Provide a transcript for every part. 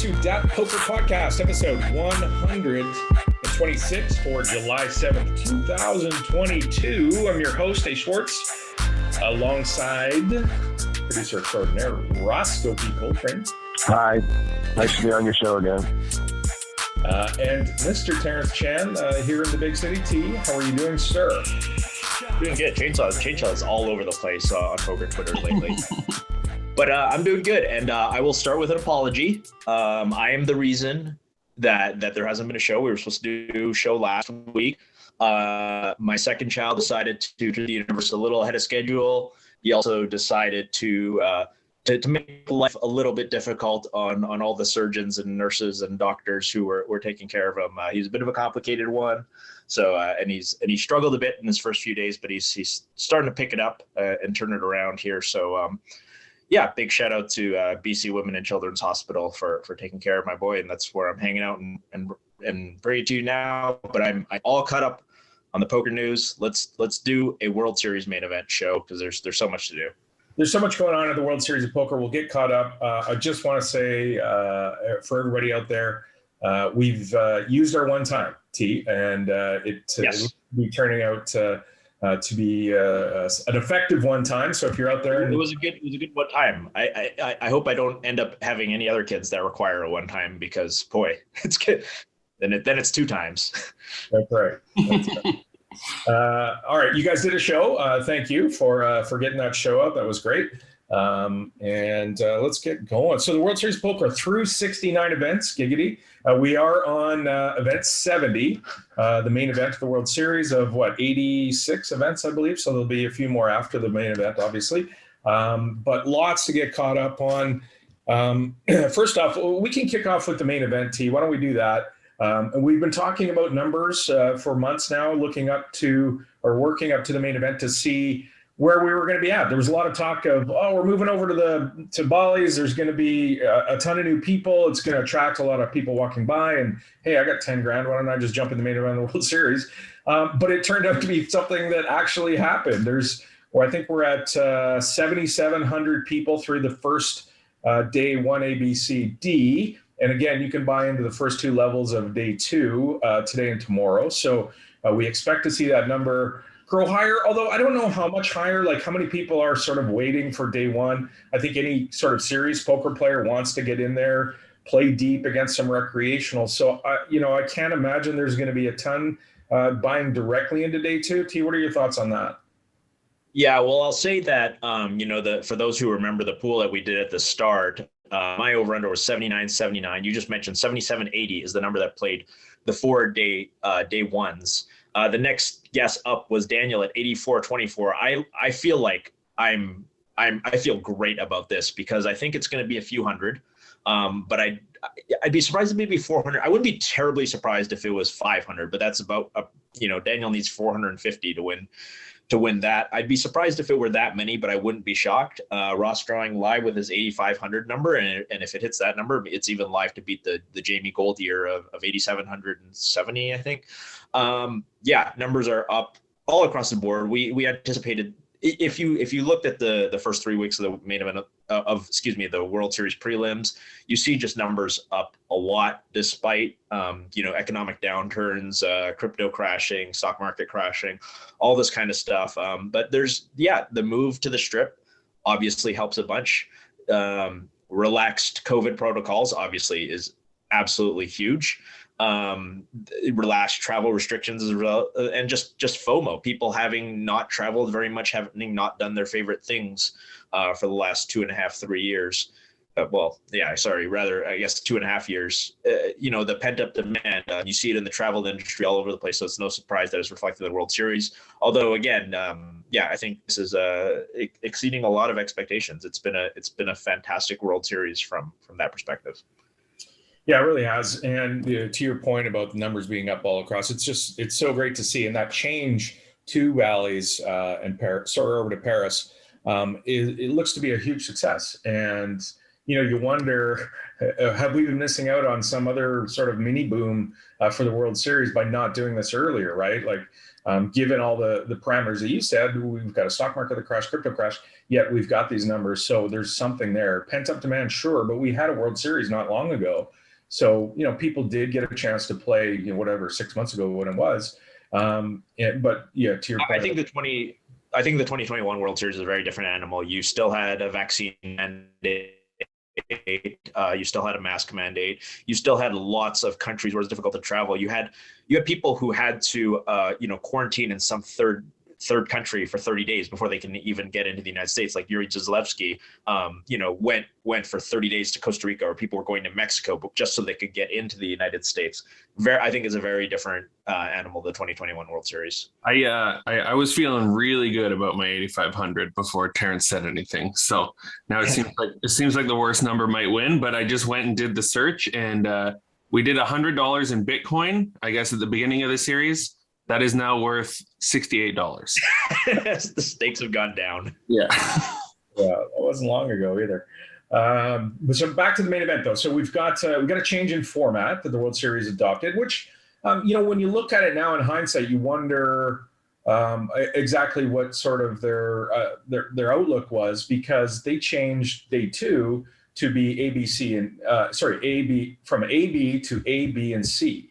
to Dat Poker Podcast, episode 126 for July 7th, 2022. I'm your host, A. Schwartz, alongside producer extraordinaire, Roscoe P. Coltrane. Hi, nice to be on your show again. And Mr. Terrence Chan here in the big city. T, how are you doing, sir? Doing good. Chainsaws all over the place on poker Twitter lately. But I'm doing good, and I will start with an apology. I am the reason that there hasn't been a show. We were supposed to do a show last week. My second child decided to do the universe a little ahead of schedule. He also decided to make life a little bit difficult on all the surgeons and nurses and doctors who were taking care of him. He's a bit of a complicated one. So and he struggled a bit in his first few days, but he's starting to pick it up and turn it around here. So yeah, big shout out to BC Women and Children's Hospital for taking care of my boy, and that's where I'm hanging out and bring it to you now. But I'm all caught up on the poker news. Let's do a World Series main event show because there's so much to do. There's so much going on at the World Series of Poker. We'll get caught up. I just want to say for everybody out there, we've used our one time, T, and it will be turning out to be an effective one time. So if you're out there, it was a good one time. I hope I don't end up having any other kids that require a one time because boy, it's good. Then it's two times. That's right. All right, you guys did a show. Thank you for getting that show up. That was great. And let's get going. So the World Series of Poker through 69 events, giggity. We are on event 70, the main event of the World Series of 86 events, I believe. So there'll be a few more after the main event, obviously. But lots to get caught up on. First off, we can kick off with the main event, T. Why don't we do that? And we've been talking about numbers for months now, working up to the main event to see where we were going to be at. There was a lot of talk of, we're moving over to Bally's. There's going to be a ton of new people. It's going to attract a lot of people walking by. And hey, I got 10 grand. Why don't I just jump in the main event of the World Series? But it turned out to be something that actually happened. I think we're at 7,700 people through the first day one ABCD. And again, you can buy into the first two levels of day two today and tomorrow. So we expect to see that number grow higher, although I don't know how much higher, like how many people are sort of waiting for day one. I think any sort of serious poker player wants to get in there, play deep against some recreational. So, I can't imagine there's going to be a ton buying directly into day two. T, what are your thoughts on that? Yeah, well, I'll say that, for those who remember the pool that we did at the start, my over-under was 79.79. You just mentioned 77.80 is the number that played the 4 day ones. The next guess up was Daniel at 84.24. I feel like I feel great about this because I think it's going to be a few hundred. But I'd be surprised if maybe 400. I wouldn't be terribly surprised if it was 500, but that's about Daniel needs 450 to win that. I'd be surprised if it were that many, but I wouldn't be shocked. Ross drawing live with his 8,500 number, and if it hits that number, it's even live to beat the Jamie Gold year of 8,770, I think. Numbers are up all across the board. We anticipated, if you looked at the first 3 weeks of the main event the World Series prelims, you see just numbers up a lot despite economic downturns, crypto crashing, stock market crashing, all this kind of stuff. But the move to the strip obviously helps a bunch. Relaxed COVID protocols obviously is absolutely huge. Relaxed travel restrictions as well, and just FOMO, people having not traveled very much, having not done their favorite things for the last 2.5-3 years. I guess 2.5 years. The pent-up demand, you see it in the travel industry all over the place, so it's no surprise that it's reflected in the World Series. Although again, I think this is exceeding a lot of expectations. It's been a fantastic World Series from that perspective. Yeah, it really has. And to your point about the numbers being up all across, it's so great to see. And that change to Bally's and Paris, over to Paris, it looks to be a huge success. And you wonder, have we been missing out on some other sort of mini boom for the World Series by not doing this earlier, right? Like, given all the parameters that you said, we've got a stock market that crashed, crypto crash, yet we've got these numbers. So there's something there. Pent up demand, sure, but we had a World Series not long ago. So, people did get a chance to play, whatever, 6 months ago when it was. But yeah, to your point. I think the 2021 World Series is a very different animal. You still had a vaccine mandate. You still had a mask mandate. You still had lots of countries where it's difficult to travel. You had people who had to quarantine in some third country for 30 days before they can even get into the United States. Like Yuri Zalewski, went for 30 days to Costa Rica, or people were going to Mexico just so they could get into the United States. I think is a very different animal, the 2021 World Series. I was feeling really good about my 8,500 before Terrence said anything. So now it seems like the worst number might win, but I just went and did the search, and we did $100 in Bitcoin, I guess, at the beginning of the series. That is now worth $68. The stakes have gone down. Yeah. Yeah, that wasn't long ago either. So back to the main event, though. So we've got a change in format that the World Series adopted, which, when you look at it now in hindsight, you wonder exactly what sort of their outlook was, because they changed day 2 to be ABC and AB, from AB to A, B, and C.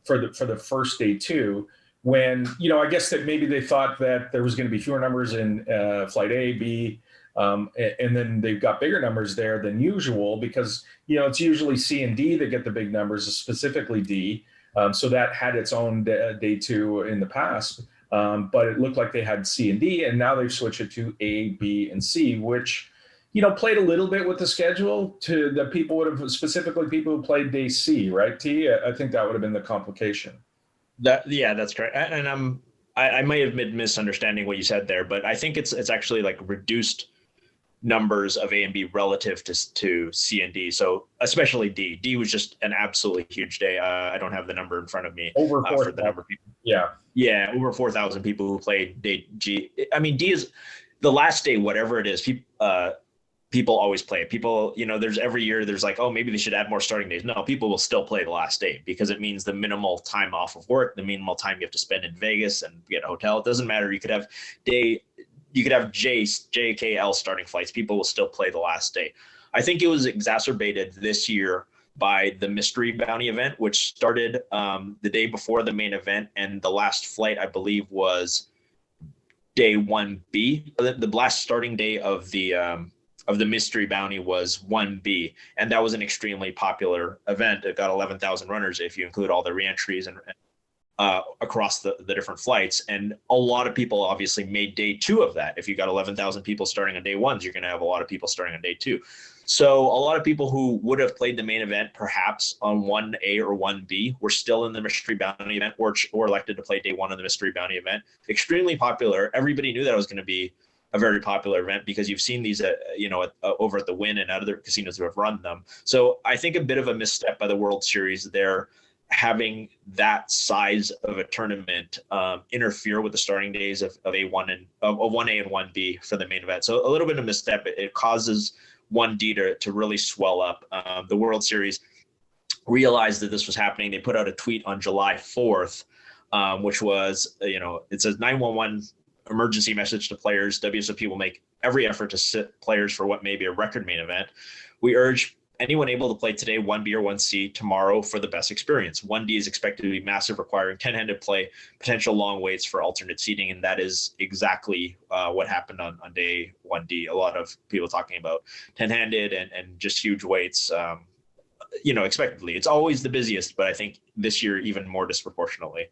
For the first day 2, when I guess that maybe they thought that there was going to be fewer numbers in flight A, B, and then they've got bigger numbers there than usual, because it's usually C and D that get the big numbers, specifically D. So that had its own day 2 in the past, but it looked like they had C and D, and now they've switched it to A, B, and C, which played a little bit with the schedule to the people who played day C, right? T, I think that would have been the complication. That's correct. And I may have been misunderstanding what you said there, but I think it's actually like reduced numbers of A and B relative to C and D. So especially D. D was just an absolutely huge day. I don't have the number in front of me. Over 4,000. For the number of people. Yeah, over 4,000 people who played day G. I mean, D is the last day, whatever it is. People always play it. People, there's every year there's like, oh, maybe they should add more starting days. No, people will still play the last day, because it means the minimal time off of work, the minimal time you have to spend in Vegas and get a hotel. It doesn't matter. You could have JKL starting flights. People will still play the last day. I think it was exacerbated this year by the mystery bounty event, which started the day before the main event, and the last flight, I believe, was day 1B. The last starting day of the mystery bounty was 1B, and that was an extremely popular event. It got 11,000 runners if you include all the reentries and across the different flights. And a lot of people obviously made day 2 of that. If you got 11,000 people starting on day 1, you're going to have a lot of people starting on day 2. So a lot of people who would have played the main event perhaps on 1A or 1B were still in the mystery bounty event, or elected to play day 1 of the mystery bounty event. Extremely popular. Everybody knew that it was going to be a very popular event, because you've seen these, over at the Wynn and other casinos who have run them. So I think a bit of a misstep by the World Series there, having that size of a tournament interfere with the starting days of A1 and of 1A and 1B for the main event. So a little bit of a misstep. It causes 1D to really swell up. The World Series realized that this was happening. They put out a tweet on July 4th, which was, it says 911 emergency message to players. WSOP will make every effort to sit players for what may be a record main event. We urge anyone able to play today 1B or 1C tomorrow for the best experience. 1D is expected to be massive, requiring 10-handed play, potential long waits for alternate seating, and that is exactly what happened on day 1D. A lot of people talking about 10-handed and just huge waits. Expectedly, it's always the busiest, but I think this year even more disproportionately.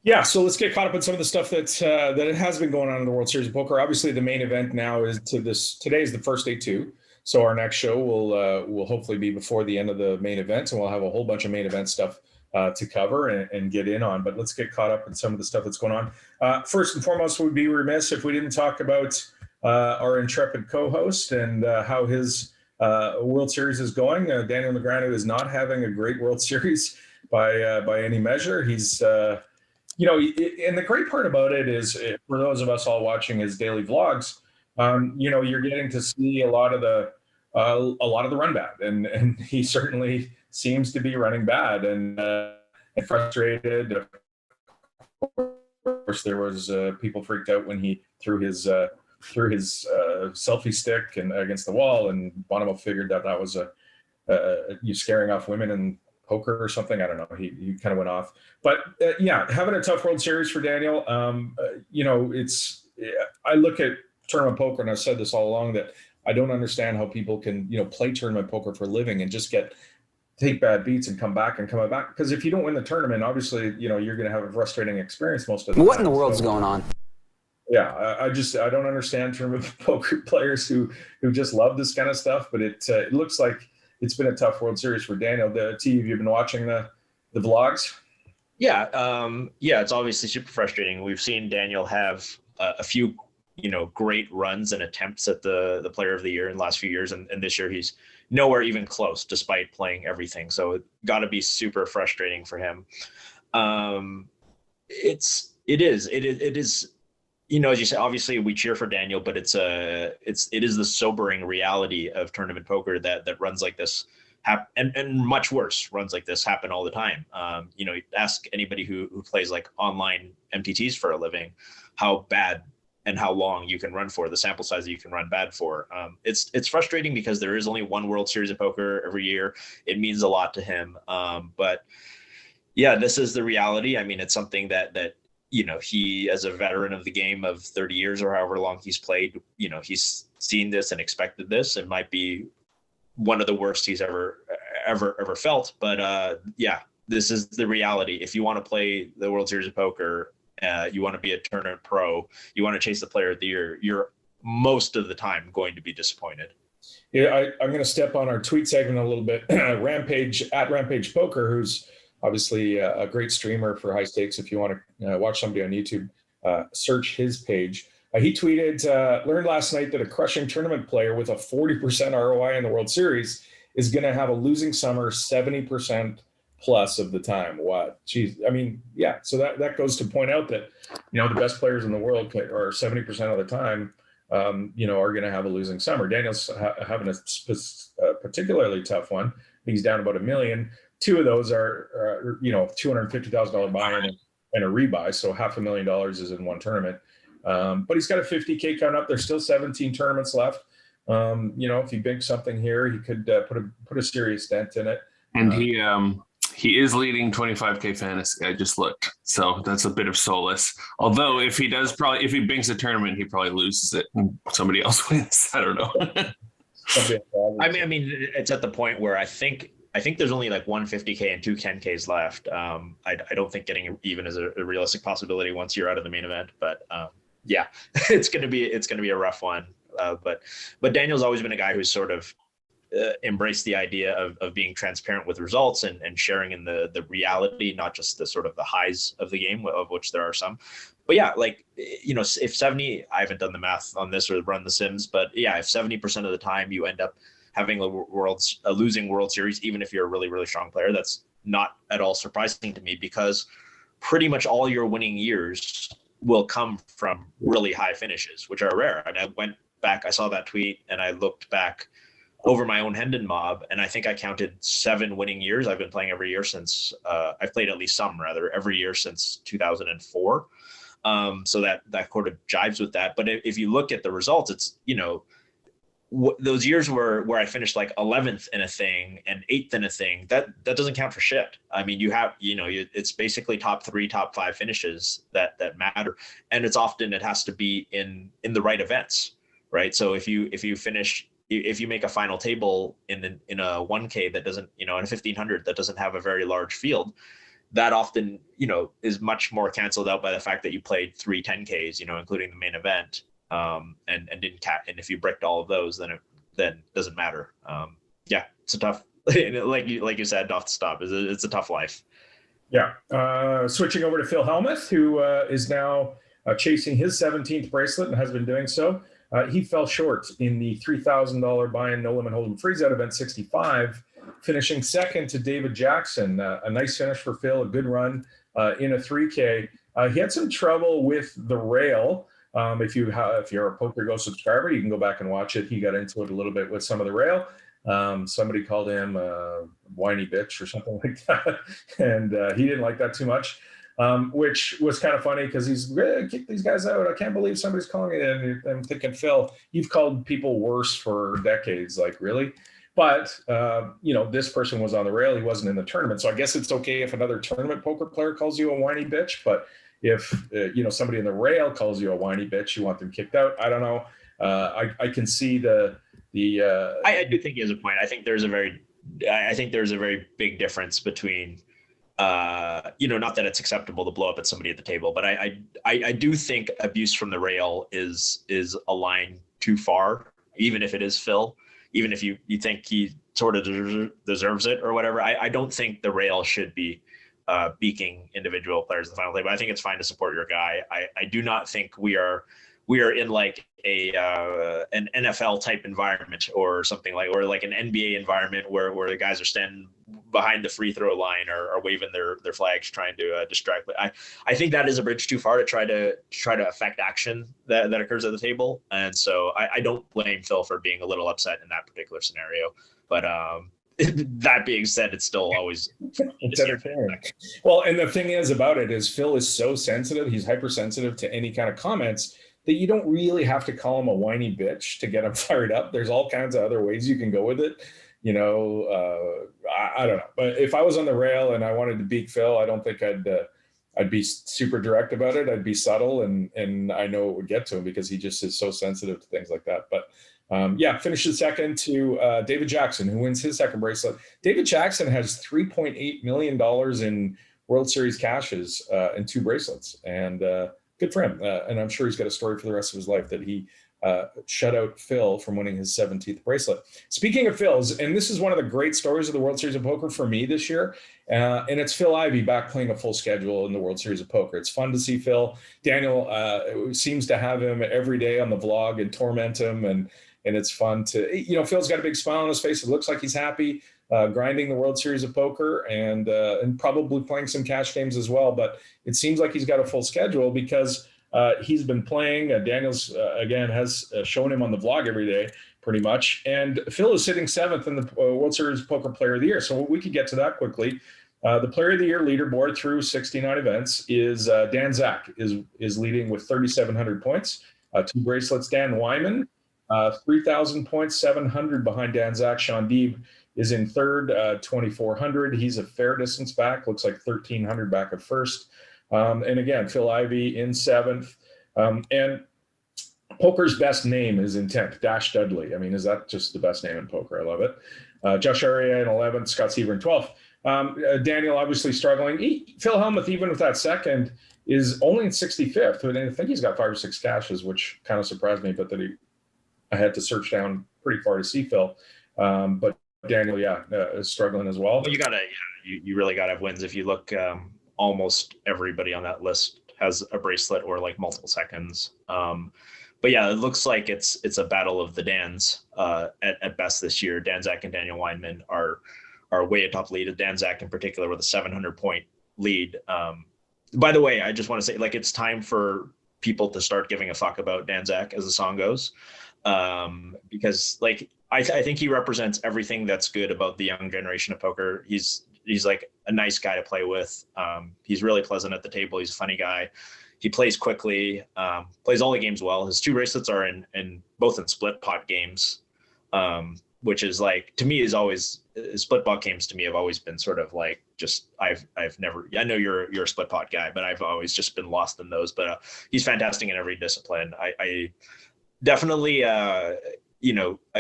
Yeah, so let's get caught up on some of the stuff that it has been going on in the World Series of Poker. Obviously, the main event now is today is the first day 2. So our next show will hopefully be before the end of the main event, and we'll have a whole bunch of main event stuff to cover and get in on. But let's get caught up in some of the stuff that's going on. First and foremost, we'd be remiss if we didn't talk about our intrepid co-host and how his World Series is going. Daniel Negreanu is not having a great World Series by any measure. He's and the great part about it is, for those of us all watching his daily vlogs, you're getting to see a lot of the run bad, and he certainly seems to be running bad and frustrated. Of course, there was people freaked out when he threw his selfie stick and against the wall, and Bonomo figured that was you scaring off women in poker or something. I don't know. He kind of went off, but having a tough World Series for Daniel. I look at tournament poker, and I've said this all along, that I don't understand how people can play tournament poker for a living and just take bad beats and come back. Because if you don't win the tournament, obviously you're going to have a frustrating experience most of the time. What in the world's going on? Yeah, I don't understand tournament poker players who just love this kind of stuff. But it looks like it's been a tough World Series for Daniel. Have you been watching the vlogs? Yeah, it's obviously super frustrating. We've seen Daniel have a few great runs and attempts at the Player of the Year in the last few years, and this year he's nowhere even close, despite playing everything. So it got to be super frustrating for him. It is. As you say, obviously we cheer for Daniel, but it is the sobering reality of tournament poker that runs like this and much worse runs like this happen all the time. Ask anybody who plays like online MTTs for a living how bad and how long you can run for, the sample size that you can run bad for. It's frustrating because there is only one World Series of Poker every year. It means a lot to him. But yeah, this is the reality. I mean, it's something that he, as a veteran of the game of 30 years or however long he's played, he's seen this and expected this. It might be one of the worst he's ever felt. But this is the reality. If you want to play the World Series of Poker, you want to be a tournament pro, you want to chase the Player of the Year, you're most of the time going to be disappointed. Yeah, I'm going to step on our tweet segment a little bit. Rampage Poker, who's obviously a great streamer for high stakes. If you want to watch somebody on YouTube, search his page. He tweeted, learned last night that a crushing tournament player with a 40% ROI in the World Series is going to have a losing summer 70% plus of the time. What? Geez. I mean, yeah. So that goes to point out that, the best players in the world are 70% of the time, are going to have a losing summer. Daniel's having a particularly tough one. He's down about $1 million. Two of those are $250,000 buy-in and a rebuy. So $500,000 is in one tournament. But he's got a 50K coming up. There's still 17 tournaments left. If he bigs something here, he could put a serious dent in it. And he is leading 25K fantasy. I just looked, so that's a bit of solace. Although if he binks a tournament, he probably loses it and somebody else wins. I don't know. I mean, it's at the point where I think there's only like one 50K and two 10Ks left. I don't think getting even is a realistic possibility once you're out of the main event. But it's gonna be a rough one. But Daniel's always been a guy who's sort of embraced the idea of being transparent with results and sharing in the reality, not just the sort of the highs of the game, of which there are some. But yeah, if 70, I haven't done the math on this or run the Sims, but yeah, if 70% of the time you end up having a losing World Series, even if you're a really, really strong player, that's not at all surprising to me, because pretty much all your winning years will come from really high finishes, which are rare. And I went back, I saw that tweet, and I looked back over my own Hendon mob, and I think I counted 7 winning years. I've been playing every year since I've played at least some, rather, every year since 2004. So that sort of jives with that. But if you look at the results, it's those years where I finished like 11th in a thing and 8th in a thing, that doesn't count for shit. I mean, it's basically top 3, top 5 finishes that matter, and it has to be in the right events, right? So if you make a final table in a 1K that doesn't, in a 1500 that doesn't have a very large field, that often, is much more canceled out by the fact that you played 3 10Ks, including the main event, and didn't cap. And if you bricked all of those, then it doesn't matter. It's a tough, like you said, off the stop. It's a tough life. Yeah. Switching over to Phil Hellmuth, who is now chasing his 17th bracelet and has been doing so. He fell short in the $3,000 buy-in no limit hold'em freeze out event 65, finishing second to David Jackson. A nice finish for Phil, a good run in a 3K. He had some trouble with the rail. If you're a Poker Go subscriber, you can go back and watch it. He got into it a little bit with some of the rail. Somebody called him a whiny bitch or something like that, and he didn't like that too much, which was kind of funny because he's kick these guys out. I can't believe somebody's calling it. And I'm thinking, Phil, you've called people worse for decades. Like, really? But, this person was on the rail. He wasn't in the tournament. So I guess it's okay if another tournament poker player calls you a whiny bitch. But if, somebody in the rail calls you a whiny bitch, you want them kicked out. I don't know. I can see I do think he has a point. I think there's a very big difference between, not that it's acceptable to blow up at somebody at the table, but I do think abuse from the rail is a line too far, even if it is Phil. Even if you think he sort of deserves it or whatever, I don't think the rail should be beaking individual players in the final table. I think it's fine to support your guy. I do not think we are in like an NFL type environment or something or like an NBA environment where the guys are standing behind the free throw line or waving their flags trying to distract. But I think that is a bridge too far to try to affect action that occurs at the table. And so I don't blame Phil for being a little upset in that particular scenario. But that being said, it's still always it's entertaining. Well, and the thing is about it is Phil is so sensitive. He's hypersensitive to any kind of comments that you don't really have to call him a whiny bitch to get him fired up. There's all kinds of other ways you can go with it. I don't know. But if I was on the rail and I wanted to beat Phil, I don't think I'd be super direct about it. I'd be subtle, and I know it would get to him because he just is so sensitive to things like that. But finishes second to David Jackson, who wins his second bracelet. David Jackson has $3.8 million in World Series cashes and 2 bracelets. And good for him. And I'm sure he's got a story for the rest of his life that he shut out Phil from winning his 17th bracelet. Speaking of Phil's, and this is one of the great stories of the World Series of Poker for me this year, and it's Phil Ivey back playing a full schedule in the World Series of Poker. It's fun to see Phil. Daniel seems to have him every day on the vlog and torment him, and it's fun to, Phil's got a big smile on his face. It looks like he's happy. Grinding the World Series of Poker and probably playing some cash games as well. But it seems like he's got a full schedule because he's been playing. Daniel's, again, has shown him on the vlog every day pretty much. And Phil is sitting 7th in the World Series Poker Player of the Year. So we could get to that quickly. The Player of the Year leaderboard through 69 events is Dan Zach is leading with 3,700 points, 2 bracelets. Dan Wyman, 3,000 points, 700 behind Dan Zach. Sean Deeb is in third, 2,400. He's a fair distance back, looks like 1,300 back at first. And again, Phil Ivey in 7th. And poker's best name is in 10th, Dash Dudley. I mean, is that just the best name in poker? I love it. Josh Aria in 11th, Scott Seaver in 12th. Daniel obviously struggling. Phil Hellmuth, even with that second, is only in 65th. And I think he's got 5 or 6 cashes, which kind of surprised me, but I had to search down pretty far to see Phil. But Daniel, is struggling as well. Well, you really got to have wins. If you look, almost everybody on that list has a bracelet or like multiple seconds. But yeah, it looks like it's a battle of the Dans at best this year. Dan Zach and Daniel Weinman are way atop lead. Dan Zach in particular with a 700-point lead. By the way, I just want to say, like, it's time for people to start giving a fuck about Dan Zach, as the song goes, because like I think he represents everything that's good about the young generation of poker. He's like a nice guy to play with. He's really pleasant at the table. He's a funny guy. He plays quickly, plays all the games well. His 2 bracelets are in both in split pot games, which is like, to me, is always split pot games to me have always been sort of like, just I've never, I know you're a split pot guy, but I've always just been lost in those. But he's fantastic in every discipline. I definitely a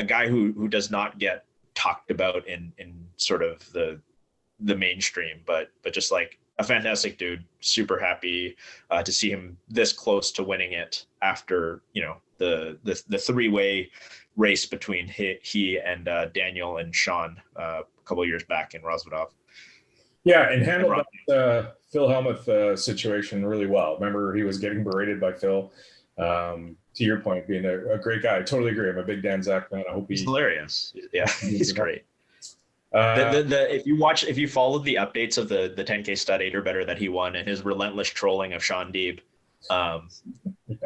guy who does not get talked about in sort of the mainstream, but just like a fantastic dude. Super happy to see him this close to winning it after the 3-way race between he and Daniel and Sean a couple of years back in Rosvadov. Yeah, and handled that Phil Hellmuth situation really well. Remember, he was getting berated by Phil. To your point, being a great guy. I totally agree. I'm a big Dan Zach fan. I hope he's hilarious. Yeah, he's great. If you followed the updates of the 10K stud 8 or better that he won and his relentless trolling of Sean Deeb,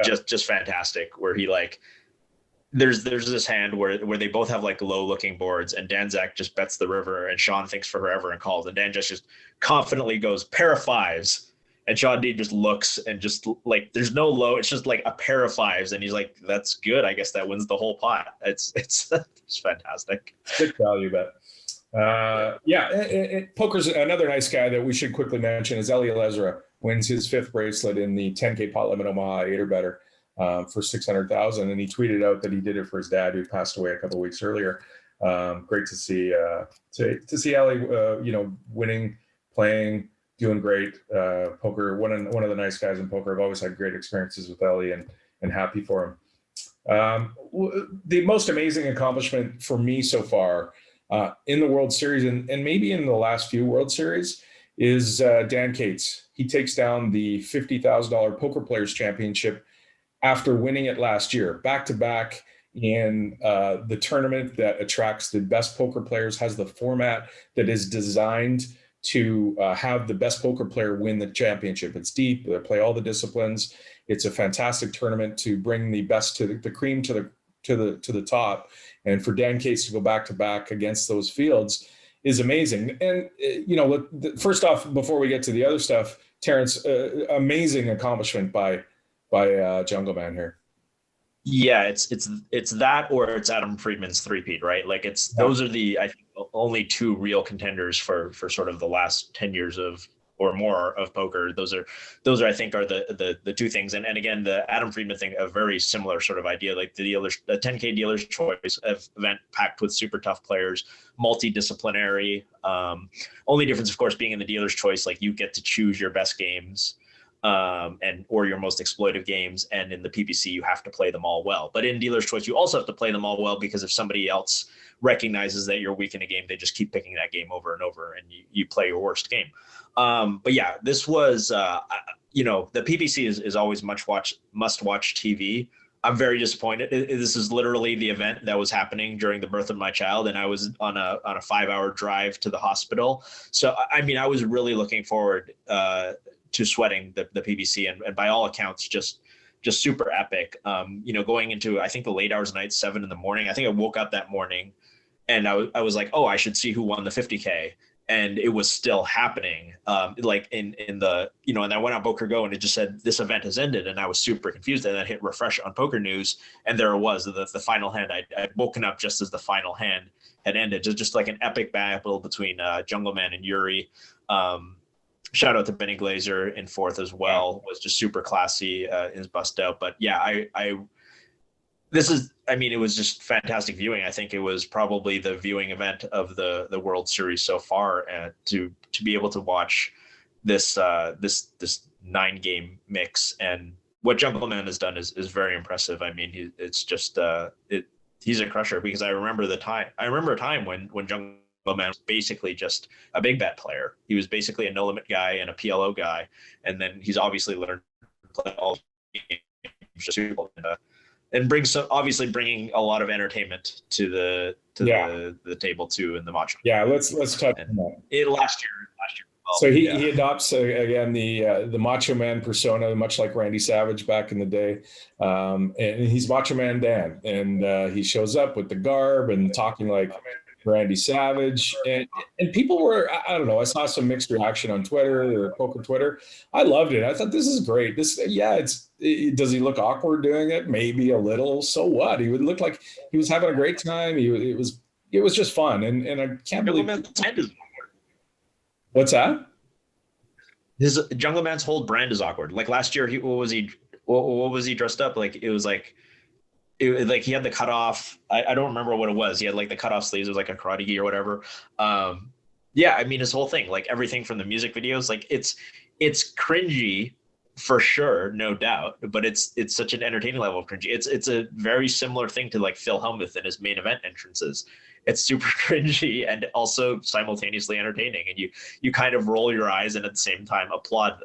just fantastic. Where he like, there's this hand where they both have like low looking boards, and Danzak just bets the river, and Sean thinks forever and calls, and Dan just confidently goes pair of fives, and Sean Dean just looks and just like there's no low, it's just like a pair of fives, and he's like, that's good, I guess that wins the whole pot. It's it's fantastic. Good value bet. Poker's another nice guy that we should quickly mention is Eli Lesra. Wins his 5th bracelet in the 10K pot limit Omaha 8 or better for 600,000, and he tweeted out that he did it for his dad who passed away a couple of weeks earlier. Great to see Eli, winning, playing, doing great. Poker, one of the nice guys in poker. I've always had great experiences with Eli and happy for him. The most amazing accomplishment for me so far in the World Series and maybe in the last few World Series is Dan Cates. He takes down the $50,000 Poker Players Championship after winning it last year, back-to-back in the tournament that attracts the best poker players, has the format that is designed to have the best poker player win the championship. It's deep, they play all the disciplines. It's a fantastic tournament to bring the best to the cream to the top. And for Dan Cates to go back-to-back against those fields is amazing. And, first off, before we get to the other stuff, Terrence, amazing accomplishment by Jungleman here. Yeah, it's that, or it's Adam Friedman's three-peat, right? Like those are the, I think, only two real contenders for sort of the last 10 years or more of poker. Those are I think are the two things. And again, the Adam Friedman thing, a very similar sort of idea, like the 10K dealer's choice event packed with super tough players, multidisciplinary. Only difference, of course, being in the dealer's choice, like you get to choose your best games or your most exploitive games. And in the PPC, you have to play them all well. But in dealer's choice, you also have to play them all well, because if somebody else recognizes that you're weak in a game, they just keep picking that game over and over, and you play your worst game. But yeah, this was, the PPC is always must-watch TV. I'm very disappointed. This is literally the event that was happening during the birth of my child, and I was on a 5-hour drive to the hospital. So, I mean, I was really looking forward to sweating the PPC, and by all accounts, just super epic. Going into, I think, the late hours of night, 7 a.m. I think I woke up that morning, and I was like, oh, I should see who won the 50K. And it was still happening, like in the, and I went on Poker Go, and it just said this event has ended, and I was super confused. And I hit refresh on Poker News, and there it was, the final hand. I'd woken up just as the final hand had ended, just like an epic battle between Jungleman and Yuri. Shout out to Benny Glazer in 4th as well. Was just super classy in his bust out. But yeah, it was just fantastic viewing. I think it was probably the viewing event of the World Series so far, and to be able to watch this 9-game mix, and what Jungleman has done is very impressive. I mean, he's a crusher, because I remember a time when Jungleman was basically just a big bet player. He was basically a no limit guy and a PLO guy, and then he's obviously learned to play all games, and bringing a lot of entertainment to the table too in the Macho. Yeah, let's touch on that. Last year. Well, so he adopts again the Macho Man persona, much like Randy Savage back in the day, and he's Macho Man Dan, and he shows up with the garb and talking like Randy Savage, and people were, I don't know, I saw some mixed reaction on Twitter or Poker Twitter. I loved it. I thought, this is great. Does he look awkward doing it? Maybe a little. So what? He would look like he was having a great time. It was just fun, and I can't believe. What's that? His Jungleman's whole brand is awkward. Like last year, what was he dressed up like? It was like. Like he had the cutoff. I don't remember what it was. He had like the cutoff sleeves. It was like a karate gi or whatever. Yeah, I mean, his whole thing, like everything from the music videos, like it's cringy for sure, no doubt. But it's such an entertaining level of cringy. It's a very similar thing to like Phil Hellmuth in his main event entrances. It's super cringy and also simultaneously entertaining, and you kind of roll your eyes and at the same time applaud,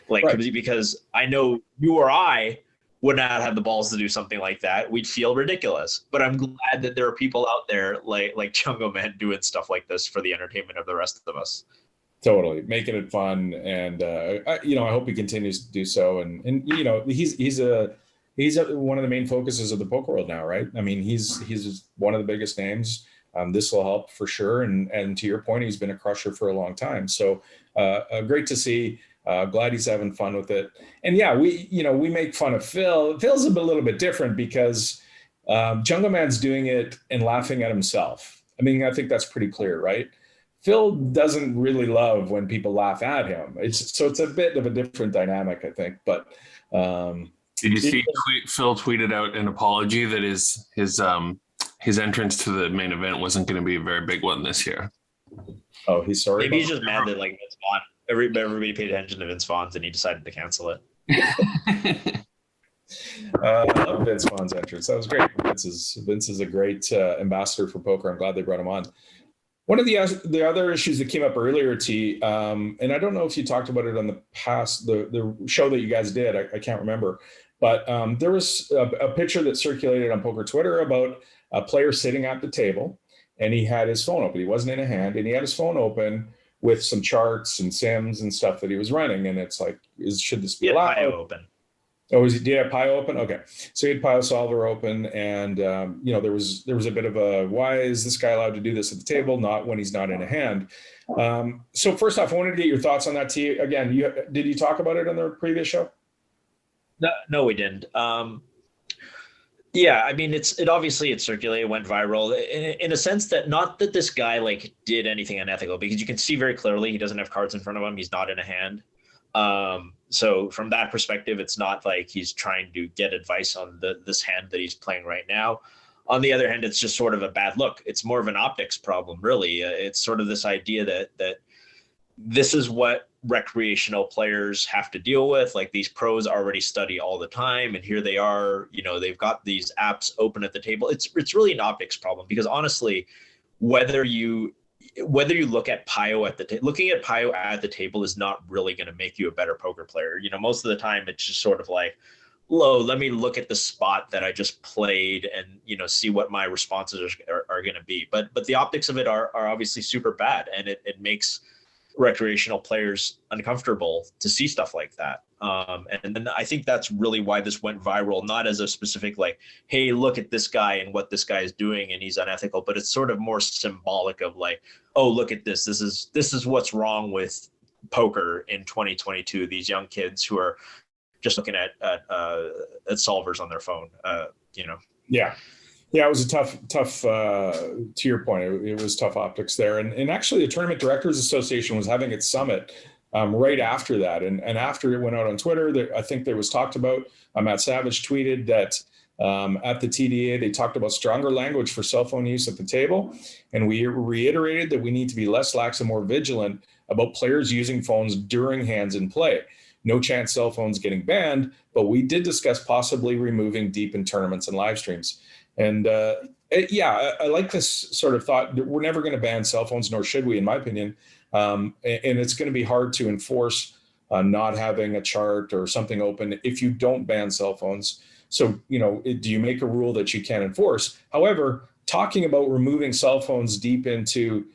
like right. Because I know you or I would not have the balls to do something like that. We'd feel ridiculous. But I'm glad that there are people out there like Jungleman doing stuff like this for the entertainment of the rest of us. Totally making it fun, and I hope he continues to do so. And he's one of the main focuses of the poker world now, right? I mean, he's one of the biggest names. This will help for sure. And to your point, he's been a crusher for a long time. So great to see. Glad he's having fun with it. And yeah, we make fun of Phil. Phil's a little bit different because Jungle Man's doing it and laughing at himself. I mean, I think that's pretty clear, right? Phil doesn't really love when people laugh at him. It's a bit of a different dynamic, I think. But did you see Phil tweeted out an apology that his entrance to the main event wasn't going to be a very big one this year? Oh, he's sorry. Maybe he's just mad that like Vince Vaughn. Everybody paid attention to Vince Vaughn's and he decided to cancel it. I love Vince Vaughn's entrance. That was great. Vince is a great ambassador for poker. I'm glad they brought him on. One of the other issues that came up earlier, T, and I don't know if you talked about it on the show that you guys did. I can't remember, but there was a picture that circulated on poker Twitter about a player sitting at the table, and he had his phone open. He wasn't in a hand, and he had his phone open with some charts and sims and stuff that he was running. And it's like, should this be allowed? Pio open. Oh, did he have Pio open? Okay. So he had Pio Solver open, and there was a bit of a, why is this guy allowed to do this at the table, not when he's not in a hand? So first off, I wanted to get your thoughts on that, T. Again, did you talk about it on the previous show? No, we didn't. Yeah, I mean, it obviously circulated, went viral in a sense that not that this guy like did anything unethical, because you can see very clearly he doesn't have cards in front of him. He's not in a hand. So from that perspective, it's not like he's trying to get advice on this hand that he's playing right now. On the other hand, it's just sort of a bad look. It's more of an optics problem, really. It's sort of this idea that this is what recreational players have to deal with. Like, these pros already study all the time, and here they are, they've got these apps open at the table. It's really an optics problem, because honestly, whether you look at Pio looking at Pio at the table is not really going to make you a better poker player. Most of the time it's just sort of like, let me look at the spot that I just played and, see what my responses are going to be. But the optics of it are obviously super bad, and it makes recreational players uncomfortable to see stuff like that. And then I think that's really why this went viral, not as a specific like, hey, look at this guy and what this guy is doing and he's unethical, but it's sort of more symbolic of like, oh, look at this. This is what's wrong with poker in 2022. These young kids who are just looking at solvers on their phone. Yeah, it was a tough. To your point, it was tough optics there, and actually, the Tournament Directors Association was having its summit right after that, and after it went out on Twitter, I think there was talked about. Matt Savage tweeted that at the TDA they talked about stronger language for cell phone use at the table, and we reiterated that we need to be less lax and more vigilant about players using phones during hands in play. No chance cell phones getting banned, but we did discuss possibly removing deep in tournaments and live streams. And I like this sort of thought. We're never going to ban cell phones, nor should we, in my opinion. And it's going to be hard to enforce not having a chart or something open if you don't ban cell phones. So, do you make a rule that you can't enforce? However, talking about removing cell phones deep into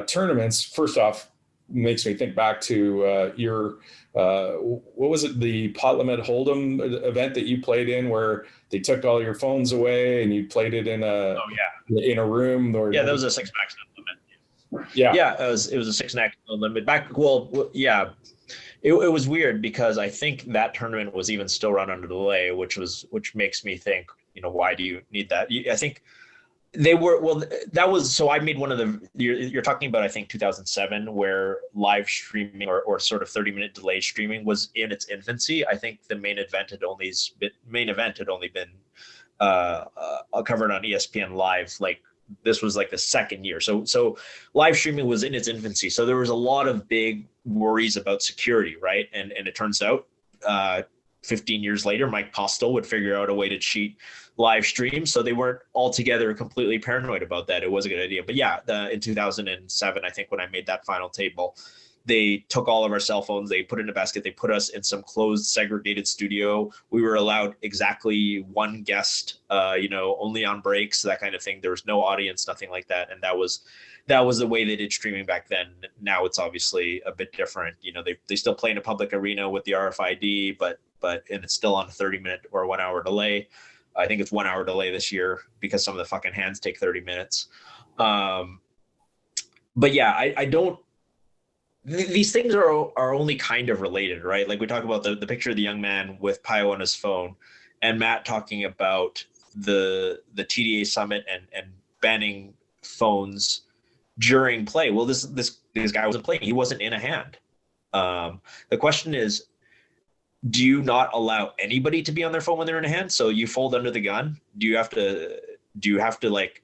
tournaments, first off, makes me think back to your what was it, the Pot Limit Hold'em event that you played in, where they took all your phones away and you played it in a room. Or that was a 6 max limit. Yeah, it was a 6 max limit back. Well, yeah, it was weird because I think that tournament was even still run under delay, which makes me think, why do you need that? I think they were, that was, so I made one of the, you're talking about, I think 2007, where live streaming or sort of 30-minute delay streaming was in its infancy. I think the main event had only been covered on ESPN Live. Like, this was like the second year. So live streaming was in its infancy. So there was a lot of big worries about security, right? And it turns out 15 years later, Mike Postel would figure out a way to cheat live stream. So they weren't altogether completely paranoid about that. It was a good idea. But yeah, in 2007, I think when I made that final table, they took all of our cell phones, they put it in a basket, they put us in some closed, segregated studio. We were allowed exactly one guest, only on breaks, that kind of thing. There was no audience, nothing like that. And that was that was the way they did streaming back then. Now it's obviously a bit different. You know, they still play in a public arena with the RFID, but and it's still on a 30-minute or 1 hour delay. I think it's 1 hour delay this year because some of the fucking hands take 30 minutes. But yeah, I don't. These things are only kind of related, right? Like we talk about the picture of the young man with Pio on his phone, and Matt talking about the TDA summit and banning phones during play. Well, this guy wasn't playing; he wasn't in a hand. The question is, do you not allow anybody to be on their phone when they're in a hand? So you fold under the gun. Do you have to like?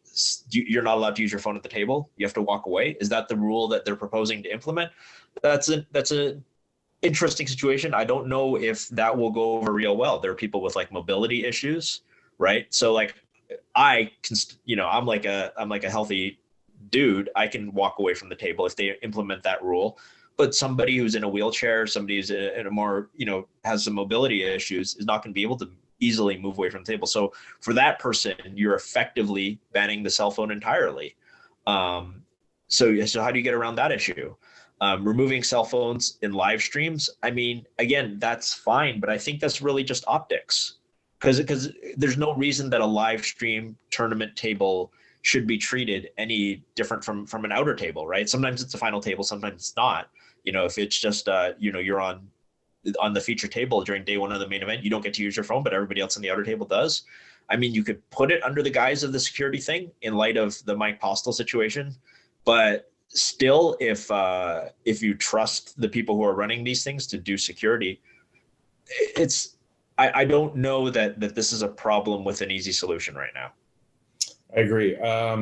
You're not allowed to use your phone at the table. You have to walk away. Is that the rule that they're proposing to implement? That's a interesting situation. I don't know if that will go over real well. There are people with like mobility issues, right? So like I can, I'm like a healthy dude. I can walk away from the table if they implement that rule. But somebody who's in a wheelchair, somebody who's in a more, has some mobility issues is not going to be able to easily move away from the table. So for that person, you're effectively banning the cell phone entirely. So how do you get around that issue? Removing cell phones in live streams. I mean, again, that's fine, but I think that's really just optics because there's no reason that a live stream tournament table should be treated any different from an outer table, right? Sometimes it's a final table, sometimes it's not. If it's just, you're on the feature table during day one of the main event, you don't get to use your phone, but everybody else on the outer table does. I mean, you could put it under the guise of the security thing in light of the Mike Postel situation, but still, if you trust the people who are running these things to do security, I don't know that this is a problem with an easy solution right now. I agree. I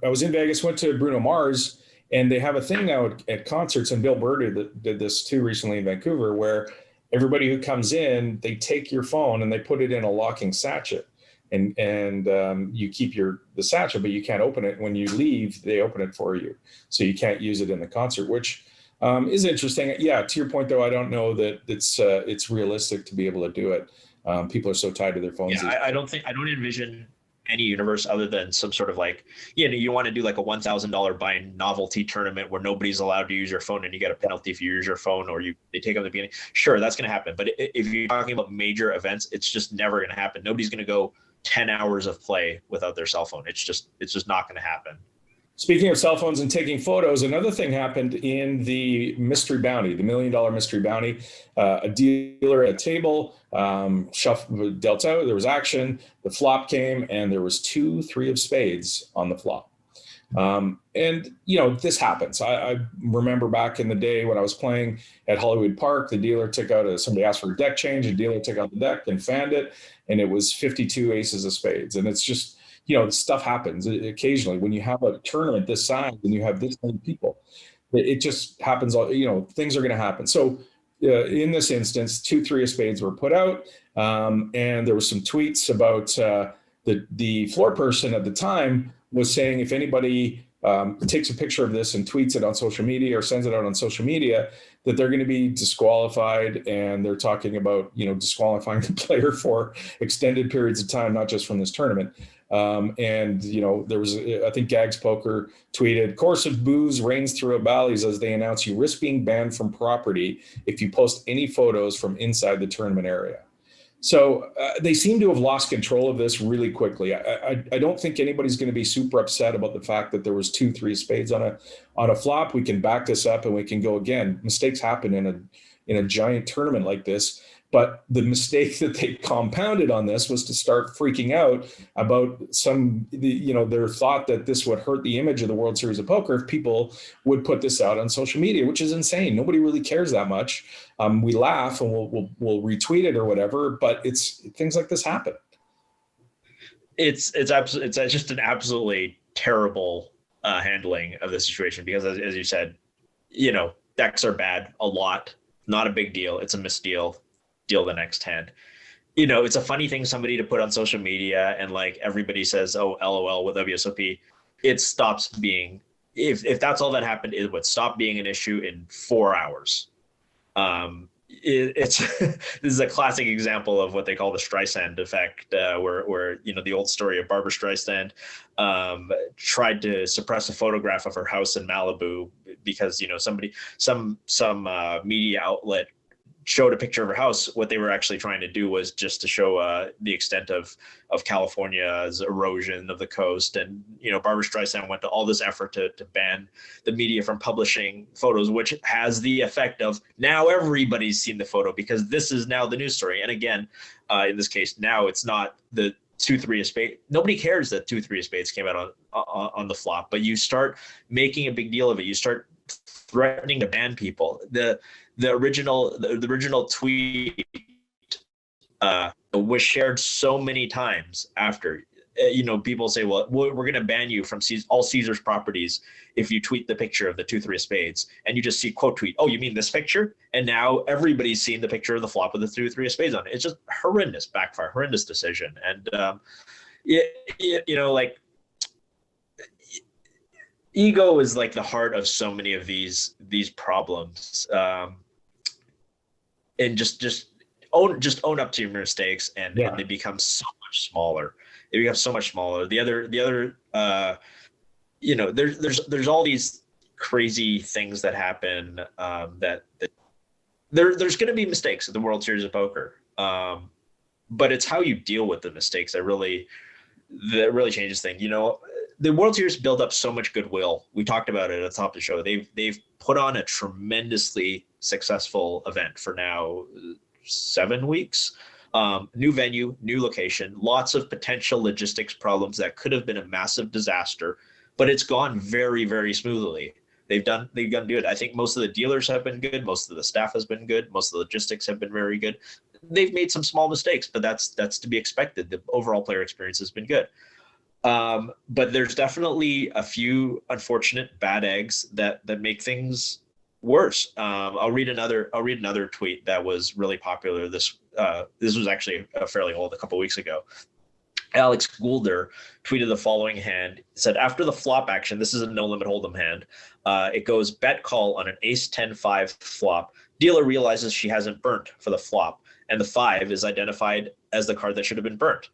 was in Vegas, went to Bruno Mars, and they have a thing now at concerts, and Bill Burr did this too recently in Vancouver, where everybody who comes in, they take your phone and they put it in a locking sachet, and you keep the sachet, but you can't open it. When you leave, they open it for you, so you can't use it in the concert, which is interesting. Yeah, to your point though, I don't know that it's realistic to be able to do it. People are so tied to their phones. Yeah, I don't envision any universe other than some sort of like, you want to do like a $1,000 buy novelty tournament where nobody's allowed to use your phone and you get a penalty if you use your phone or they take up the beginning. Sure, that's going to happen. But if you're talking about major events, it's just never going to happen. Nobody's going to go 10 hours of play without their cell phone. It's just not going to happen. Speaking of cell phones and taking photos, another thing happened in the mystery bounty, the $1 million mystery bounty. A dealer at a table dealt out. There was action. The flop came, and there was 2 3 of spades on the flop. And this happens. I remember back in the day when I was playing at Hollywood Park, the dealer took out somebody asked for a deck change. The dealer took out the deck and fanned it, and it was 52 aces of spades. And it's just, stuff happens occasionally when you have a tournament this size and you have this many people. It just happens. Things are going to happen. So in this instance, 2 3 of spades were put out, and there was some tweets about the floor person at the time was saying if anybody takes a picture of this and tweets it on social media or sends it out on social media, that they're going to be disqualified. And they're talking about, disqualifying the player for extended periods of time, not just from this tournament. There was, I think Gags Poker tweeted, course of booze reigns throughout Bally's as they announce you risk being banned from property if you post any photos from inside the tournament area. So they seem to have lost control of this really quickly. I don't think anybody's going to be super upset about the fact that there was 2 3 spades on a flop. We can back this up and we can go again. Mistakes happen in a giant tournament like this. But the mistake that they compounded on this was to start freaking out about their thought that this would hurt the image of the World Series of Poker if people would put this out on social media, which is insane. Nobody really cares that much. We laugh and we'll retweet it or whatever, but things like this happen. It's just an absolutely terrible handling of the situation because, as you said, decks are bad a lot. Not a big deal. It's a misdeal. Deal the next hand. It's a funny thing somebody to put on social media and like everybody says, oh, LOL with WSOP. It stops being, if that's all that happened, it would stop being an issue in 4 hours. it's this is a classic example of what they call the Streisand effect, where the old story of Barbara Streisand tried to suppress a photograph of her house in Malibu because some media outlet showed a picture of her house. What they were actually trying to do was just to show the extent of California's erosion of the coast. And Barbara Streisand went to all this effort to ban the media from publishing photos, which has the effect of now everybody's seen the photo because this is now the news story. And again, in this case, now it's not the 2-3 of spades. Nobody cares that 2-3 of spades came out on the flop, but you start making a big deal of it. You start threatening to ban people. The original tweet was shared so many times after. People say, well, we're going to ban you from all Caesars properties if you tweet the picture of the 2-3 of spades. And you just see quote tweet, oh, you mean this picture? And now everybody's seen the picture of the flop with the 2-3 of spades on it. It's just horrendous backfire, horrendous decision. And like, ego is like the heart of so many of these problems. And just own up to your mistakes, and they become so much smaller. They become so much smaller. The other there's all these crazy things that happen, that there's going to be mistakes at the World Series of Poker, but it's how you deal with the mistakes that really changes things. The World Series built up so much goodwill. We talked about it at the top of the show. They've put on a tremendously successful event for now 7 weeks. New venue, new location, lots of potential logistics problems that could have been a massive disaster, but it's gone very, very smoothly. They've done good. I think most of the dealers have been good. Most of the staff has been good. Most of the logistics have been very good. They've made some small mistakes, but that's to be expected. The overall player experience has been good. But there's definitely a few unfortunate bad eggs that make things worse. I'll read another tweet that was really popular. This was actually fairly old, a couple weeks ago. Alex Goulder tweeted the following hand. It said, after the flop action, this is a no limit hold'em hand. It goes bet call on an ace 10-5 flop. Dealer realizes she hasn't burnt for the flop, and the 5 is identified as the card that should have been burnt.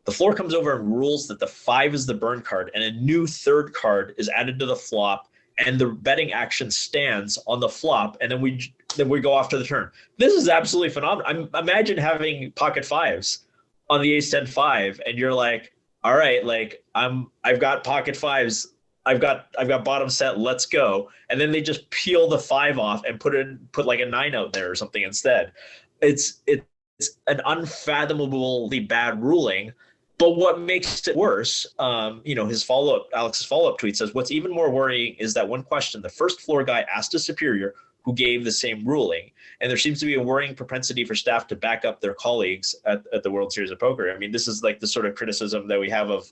The floor comes over and rules that the 5 is the burn card, and a new third card is added to the flop, and the betting action stands on the flop, and then we go off to the turn. This is absolutely phenomenal. Imagine having pocket 5s on the ace 10-5, and you're like, all right, like I've got pocket 5s, I've got bottom set, let's go. And then they just peel the 5 off and put like a 9 out there or something instead. It's an unfathomably bad ruling. But what makes it worse, Alex's follow-up tweet says, what's even more worrying is that one question the first floor guy asked a superior who gave the same ruling. And there seems to be a worrying propensity for staff to back up their colleagues at the World Series of Poker. I mean, this is like the sort of criticism that we have of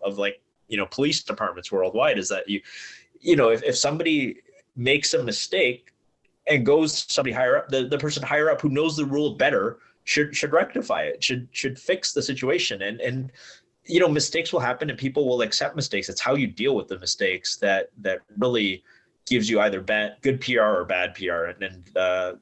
police departments worldwide, is that if somebody makes a mistake and goes somebody higher up, the person higher up who knows the rule better should rectify it, should fix the situation. And mistakes will happen and people will accept mistakes. It's how you deal with the mistakes that really gives you either good PR or bad PR. And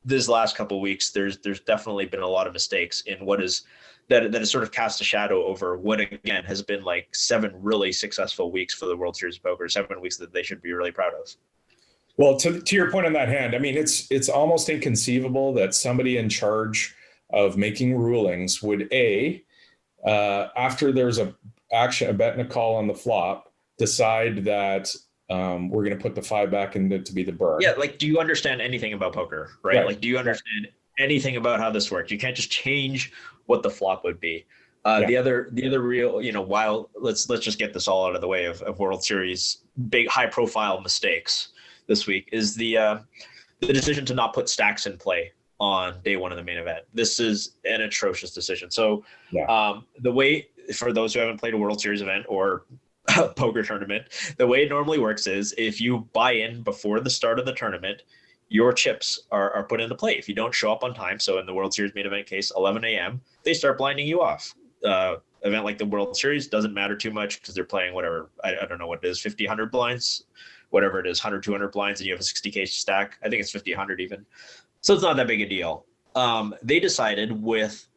this last couple of weeks, there's definitely been a lot of mistakes in what is that has sort of cast a shadow over what again has been like 7 really successful weeks for the World Series of Poker, 7 weeks that they should be really proud of. Well, to your point on that hand, I mean, it's almost inconceivable that somebody in charge of making rulings would after there's a bet and a call on the flop, decide that we're going to put the 5 back in to be the burn. Yeah, like, do you understand anything about poker, right? Like, do you understand anything about how this works? You can't just change what the flop would be. The other real, while let's just get this all out of the way of World Series big high profile mistakes this week is the decision to not put stacks in play on day 1 of the main event. This is an atrocious decision. So the way, for those who haven't played a World Series event or a poker tournament, the way it normally works is if you buy in before the start of the tournament, your chips are put into play. If you don't show up on time, so in the World Series main event case, 11 a.m., they start blinding you off. Event like the World Series doesn't matter too much because they're playing whatever, I don't know what it is, 50, 100 blinds whatever it is, 100, 200 blinds, and you have a 60K stack. I think it's 50, 100 even. So it's not that big a deal. They decided with,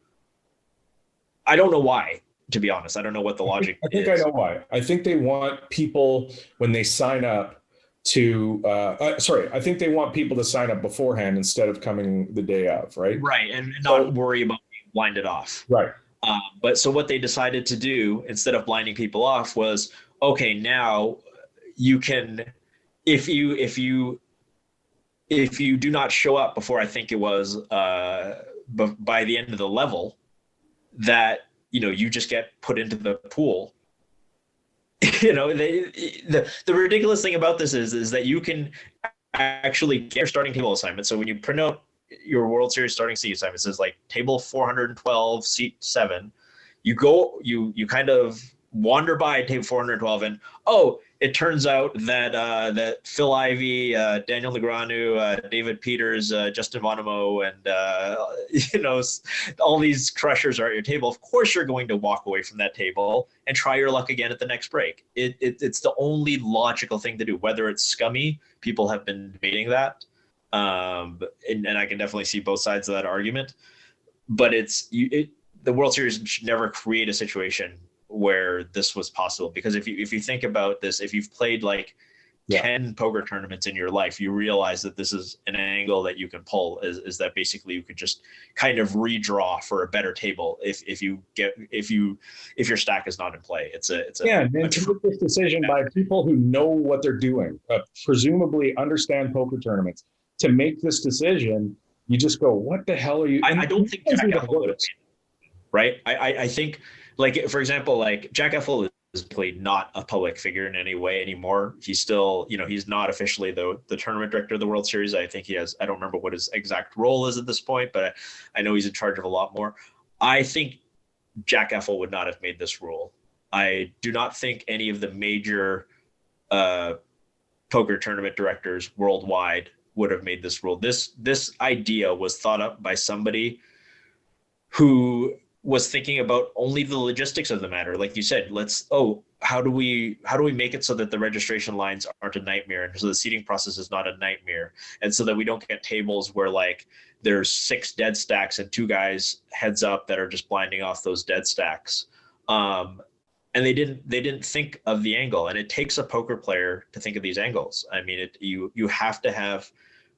I don't know why, to be honest. I don't know what the logic I think is. I know why. I think they want people when they sign up to, I think they want people to sign up beforehand instead of coming the day of, right? Right, and not worry about being blinded off. Right. But so what they decided to do instead of blinding people off was, okay, now you can, if you do not show up before, I think it was by the end of the level, that you just get put into the pool. The ridiculous thing about this is that you can actually get your starting table assignment. So when you print out your World Series starting seat assignment, it says like table 412, seat 7. You go, you kind of wander by table 412, and it turns out that that Phil Ivey, Daniel Negreanu, David Peters, Justin Bonomo, and all these crushers are at your table. Of course, you're going to walk away from that table and try your luck again at the next break. It's the only logical thing to do. Whether it's scummy, people have been debating that, and I can definitely see both sides of that argument. But the World Series should never create a situation where this was possible, because if you think about this, if you've played like 10 poker tournaments in your life, you realize that this is an angle that you can pull, is that basically you could just kind of redraw for a better table if your stack is not in play. It's a and to make this decision by people who know what they're doing, presumably understand poker tournaments. To make this decision, you just go, what the hell are you? I don't think Jack Eiffel would have made it, right? I think, like, for example, like Jack Eiffel is really not a public figure in any way anymore. He's still, he's not officially the tournament director of the World Series. I think he has, I don't remember what his exact role is at this point, but I know he's in charge of a lot more. I think Jack Eiffel would not have made this rule. I do not think any of the major poker tournament directors worldwide would have made this rule. This idea was thought up by somebody who was thinking about only the logistics of the matter. Like you said, how do we make it so that the registration lines aren't a nightmare, and so the seating process is not a nightmare, and so that we don't get tables where like there's 6 dead stacks and 2 guys heads up that are just blinding off those dead stacks. And they didn't think of the angle, and it takes a poker player to think of these angles. I mean, you have to have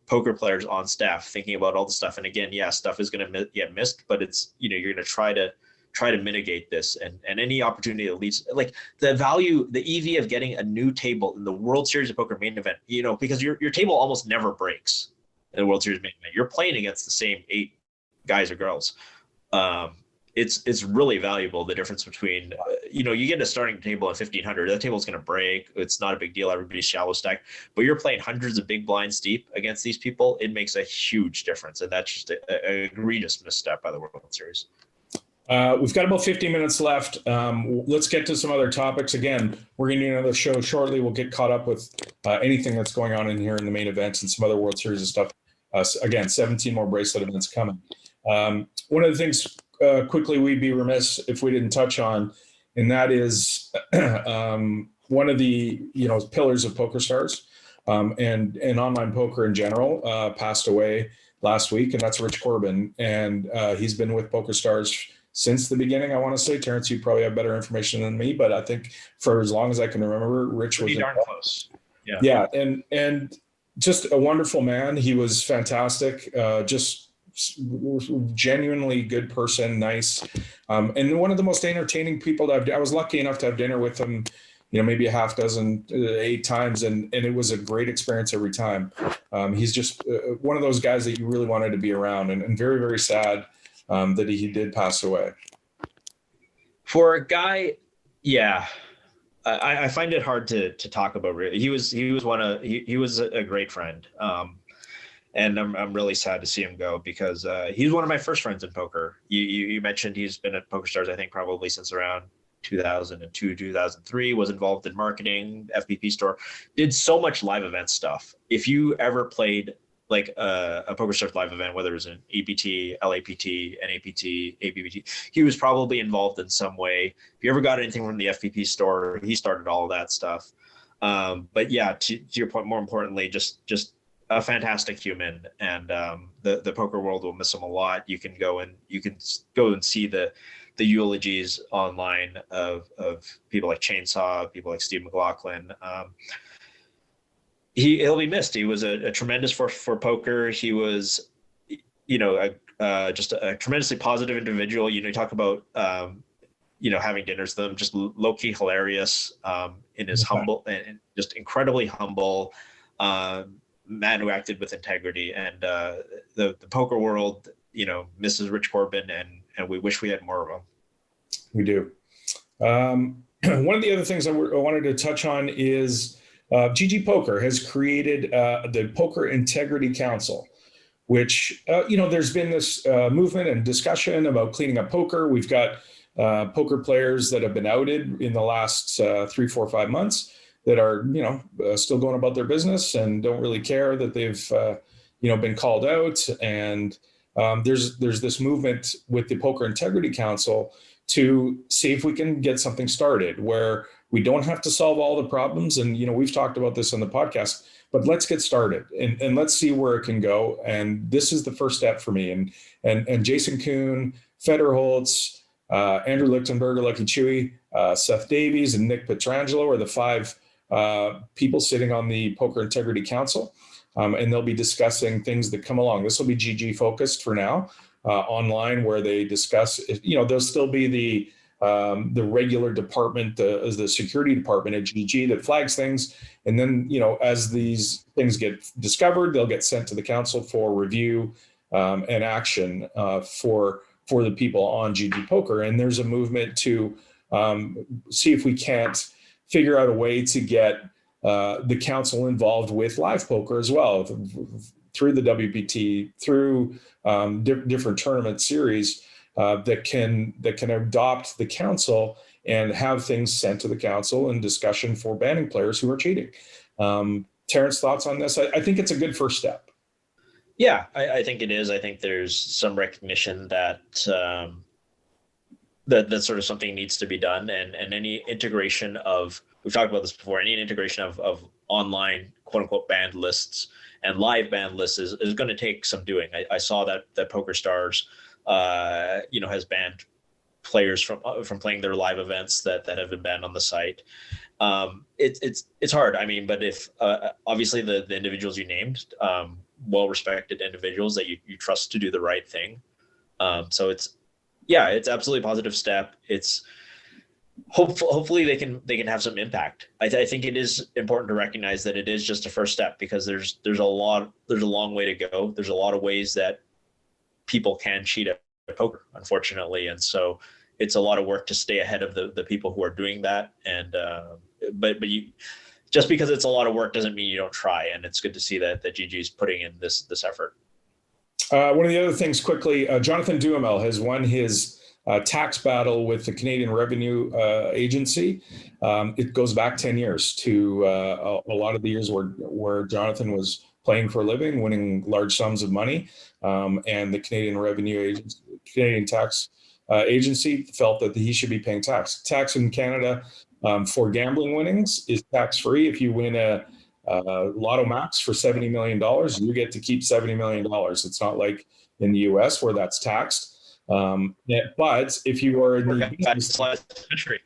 poker players on staff thinking about all the stuff. And again, stuff is going to get missed, but it's, you're going to try to mitigate this, and any opportunity that leads, like the EV of getting a new table in the World Series of Poker main event, because your table almost never breaks in the World Series main event. You're playing against the same 8 guys or girls. It's really valuable, the difference between, you get a starting table at 1,500, that table's going to break. It's not a big deal. Everybody's shallow stack, but you're playing hundreds of big blinds deep against these people. It makes a huge difference. And that's just an egregious misstep by the World Series. We've got about 50 minutes left. Let's get to some other topics. Again, we're going to do another show shortly. We'll get caught up with anything that's going on in here in the main events and some other World Series and stuff. Again, 17 more bracelet events coming. One of the things quickly we'd be remiss if we didn't touch on, and that is one of the pillars of PokerStars and online poker in general passed away last week, and that's Rich Corbin. And he's been with PokerStars since the beginning, I want to say. Terrence, you probably have better information than me, but I think for as long as I can remember, Rich was darn close. Yeah, and just a wonderful man. He was fantastic. Just genuinely good person, nice, and one of the most entertaining people I was lucky enough to have dinner with him, maybe a half dozen, 8 times, and it was a great experience every time. He's just one of those guys that you really wanted to be around, and very, very sad that he did pass away. For a guy, I find it hard to talk about. He was a great friend. And I'm really sad to see him go, because he's one of my first friends in poker. You mentioned he's been at PokerStars, I think, probably since around 2002, 2003, was involved in marketing, FPP store, did so much live event stuff. If you ever played like a PokerStars live event, whether it was an EPT, LAPT, NAPT, APPT, he was probably involved in some way. If you ever got anything from the FPP store, he started all of that stuff. But yeah, to your point, more importantly, just a fantastic human, and the poker world will miss him a lot. You can go and see the eulogies online of people like Chainsaw, people like Steve McLaughlin. He'll be missed. He was a tremendous force for poker. He was, just a tremendously positive individual. You talk about having dinners with them, just low key hilarious, in his humble and just incredibly humble man who acted with integrity. And the poker world, misses Rich Corbin, and we wish we had more of them. We do. One of the other things I wanted to touch on is GG Poker has created the Poker Integrity Council, which, there's been this movement and discussion about cleaning up poker. We've got poker players that have been outed in the last 3, 4, 5 months that are, still going about their business and don't really care that they've, been called out. And there's this movement with the Poker Integrity Council to see if we can get something started where we don't have to solve all the problems. And, we've talked about this on the podcast, but let's get started and let's see where it can go. And this is the first step for me. And Jason Kuhn, Federholz, Andrew Lichtenberger, Lucky Chewy, Seth Davies, and Nick Petrangelo are the 5 people sitting on the Poker Integrity Council. And they'll be discussing things that come along. This will be GG focused for now, online, where they discuss, there'll still be the regular department, the security department at GG that flags things. And then, as these things get discovered, they'll get sent to the council for review and action for the people on GG Poker. And there's a movement to see if we can't figure out a way to get the council involved with live poker as well, through the WPT, through different tournament series that can adopt the council and have things sent to the council in discussion for banning players who are cheating. Terrence, thoughts on this? I think it's a good first step. Yeah, I think it is. I think there's some recognition that that sort of something needs to be done, and any integration of, we've talked about this before, any integration of online quote unquote banned lists and live banned lists is going to take some doing. I saw that PokerStars has banned players from playing their live events that have been banned on the site. It's hard. I mean, but if obviously the individuals you named, well-respected individuals that you trust to do the right thing. So it's absolutely a positive step. It's hopefully they can have some impact. I think it is important to recognize that it is just a first step, because there's a long way to go. There's a lot of ways that people can cheat at poker, unfortunately. And so it's a lot of work to stay ahead of the people who are doing that. And, but you, just because it's a lot of work doesn't mean you don't try. And it's good to see that GG is putting in this effort. One of the other things quickly, Jonathan Duhamel has won his tax battle with the Canadian Revenue Agency. It goes back 10 years to a lot of the years where Jonathan was playing for a living, winning large sums of money. And the Canadian Revenue Agency, Canadian Tax Agency felt that he should be paying tax. Tax in Canada for gambling winnings is tax-free. If you win a Lotto Max for $70 million, you get to keep $70 million. It's not like in the US where that's taxed. But if you are in the country,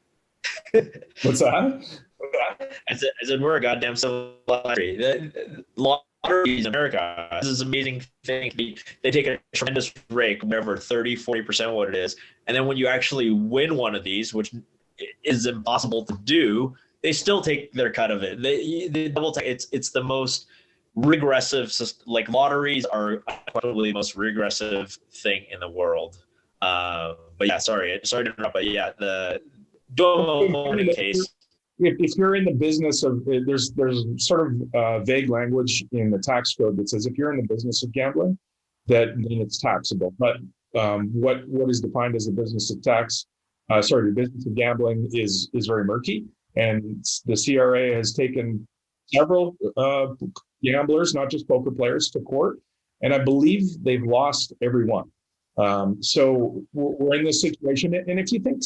what's that? I said we're a goddamn civil country. The lotteries in America, this is an amazing thing. They take a tremendous rake, whatever, 30, 40% what it is. And then when you actually win one of these, which is impossible to do, they still take their cut of it. They double take. It's the most regressive, like lotteries are probably the most regressive thing in the world. But yeah, sorry to interrupt, but yeah, the Duomo case. If you're in the business of, there's sort of vague language in the tax code that says if you're in the business of gambling, then it's taxable. But what is defined as the business of the business of gambling is very murky. And the CRA has taken several gamblers, not just poker players, to court. And I believe they've lost every one. So we're in this situation. And if you think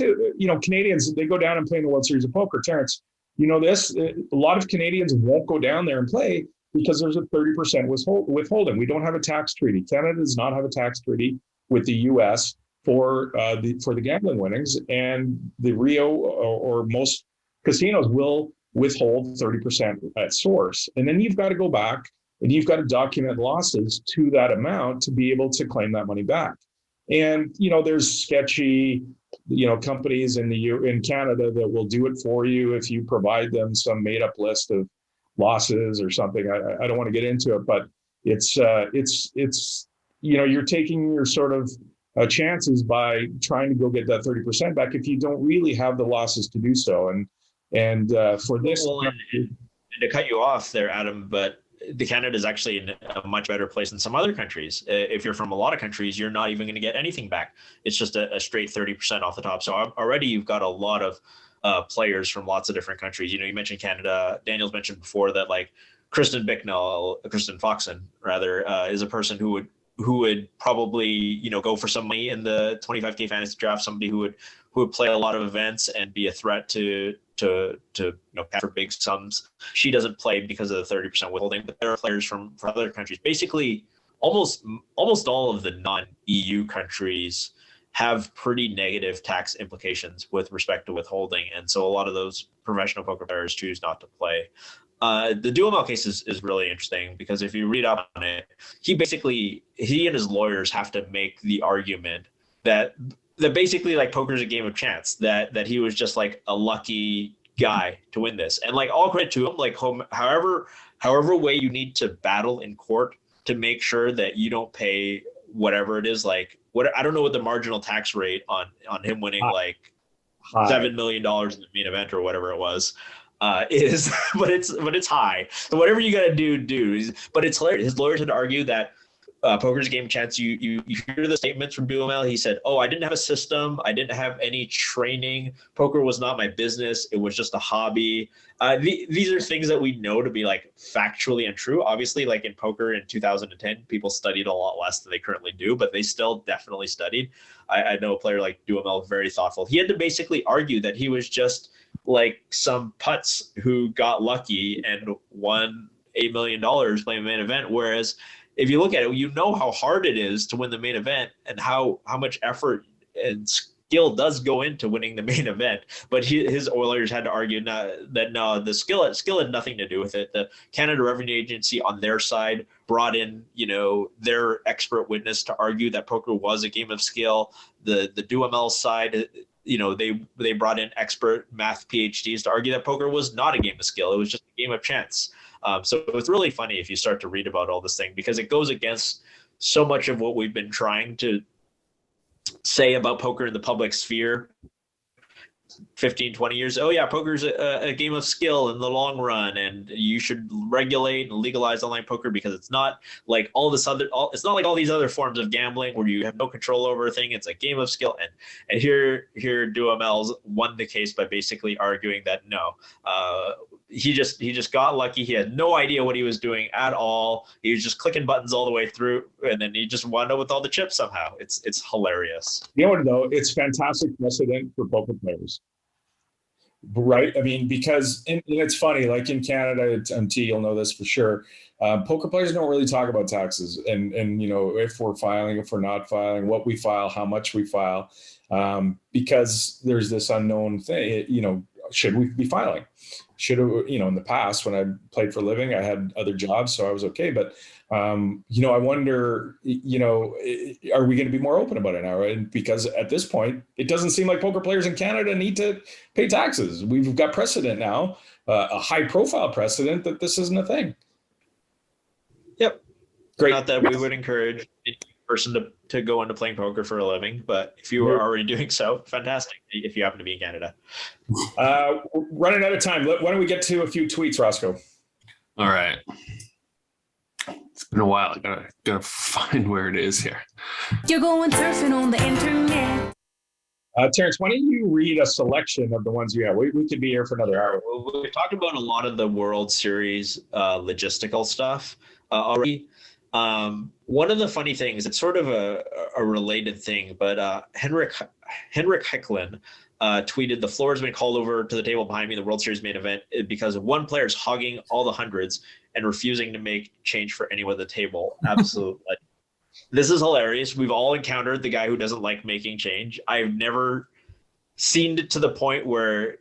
Canadians, they go down and play in the World Series of Poker. Terrence, you know this, a lot of Canadians won't go down there and play because there's a 30% withholding. We don't have a tax treaty. Canada does not have a tax treaty with the U.S. for the gambling winnings, and the Rio or most casinos will withhold 30% at source. And then you've got to go back and you've got to document losses to that amount to be able to claim that money back. And, you know, there's sketchy, you know, companies in Canada that will do it for you if you provide them some made up list of losses or something. I don't want to get into it, but it's you know, you're taking your sort of chances by trying to go get that 30% back if you don't really have the losses to do so. And for this, and to cut you off there, Adam, but the Canada is actually in a much better place than some other countries. If you're from a lot of countries, you're not even going to get anything back. It's just a straight 30% off the top. So already you've got a lot of players from lots of different countries. You know, you mentioned Canada. Daniel's mentioned before that like Kristen Foxen rather, is a person who would probably, you know, go for some money in the 25K fantasy draft, somebody who would play a lot of events and be a threat to you know, for big sums. She doesn't play because of the 30% withholding, but there are players from other countries. Basically, almost all of the non-EU countries have pretty negative tax implications with respect to withholding, and so a lot of those professional poker players choose not to play. The Duhamel case is really interesting because if you read up on it, he and his lawyers have to make the argument that basically like poker is a game of chance, that he was just like a lucky guy to win this. And like all credit to him, like however way you need to battle in court to make sure that you don't pay whatever it is, like I don't know what the marginal tax rate on him winning like $7 million in the main event or whatever it was is, but it's high. So whatever you got to do. But it's hilarious. His lawyers had to argue that poker's a game of chance. You hear the statements from Duhamel. He said, "Oh, I didn't have a system. I didn't have any training. Poker was not my business. It was just a hobby." These are things that we know to be like factually untrue. Obviously, like in poker in 2010, people studied a lot less than they currently do, but they still definitely studied. I know a player like Duhamel, very thoughtful. He had to basically argue that he was just like some putz who got lucky and won $8 million playing a main event, whereas if you look at it, you know how hard it is to win the main event and how much effort and skill does go into winning the main event. But his lawyers had to argue that the skill had nothing to do with it. The Canada Revenue Agency on their side brought in, you know, their expert witness to argue that poker was a game of skill. The Duhamel side, you know, they brought in expert math PhDs to argue that poker was not a game of skill. It was just a game of chance. So it's really funny if you start to read about all this thing, because it goes against so much of what we've been trying to say about poker in the public sphere 15, 20 years. Oh yeah, poker's a game of skill in the long run, and you should regulate and legalize online poker because it's not like it's not like all these other forms of gambling where you have no control over a thing. It's a game of skill. And here Duhamel's won the case by basically arguing that no, he just got lucky. He had no idea what he was doing at all. He was just clicking buttons all the way through, and then he just wound up with all the chips somehow. It's hilarious. You know what, though? It's fantastic precedent for poker players, right? I mean, because and it's funny, like in Canada, MT, you'll know this for sure. Poker players don't really talk about taxes, and you know, if we're filing, if we're not filing, what we file, how much we file, because there's this unknown thing. You know, should we be filing? Should have, you know, in the past when I played for a living, I had other jobs, so I was okay. But, you know, I wonder, you know, are we going to be more open about it now? Right? Because at this point, it doesn't seem like poker players in Canada need to pay taxes. We've got precedent now, a high profile precedent that this isn't a thing. Yep. Great. Not that we would encourage any person to go into playing poker for a living, but if you are already doing so, fantastic. If you happen to be in Canada. We're running out of time. Why don't we get to a few tweets, Roscoe? All right. It's been a while. I gotta find where it is here. You're going surfing on the internet. Terrence, why don't you read a selection of the ones you have? We could be here for another hour. We've talked about a lot of the World Series logistical stuff already. One of the funny things, it's sort of a related thing, but Henrik Hecklin tweeted, the floor has been called over to the table behind me, the World Series main event, because one player is hogging all the hundreds and refusing to make change for anyone at the table. Absolutely. This is hilarious. We've all encountered the guy who doesn't like making change. I've never seen it to the point where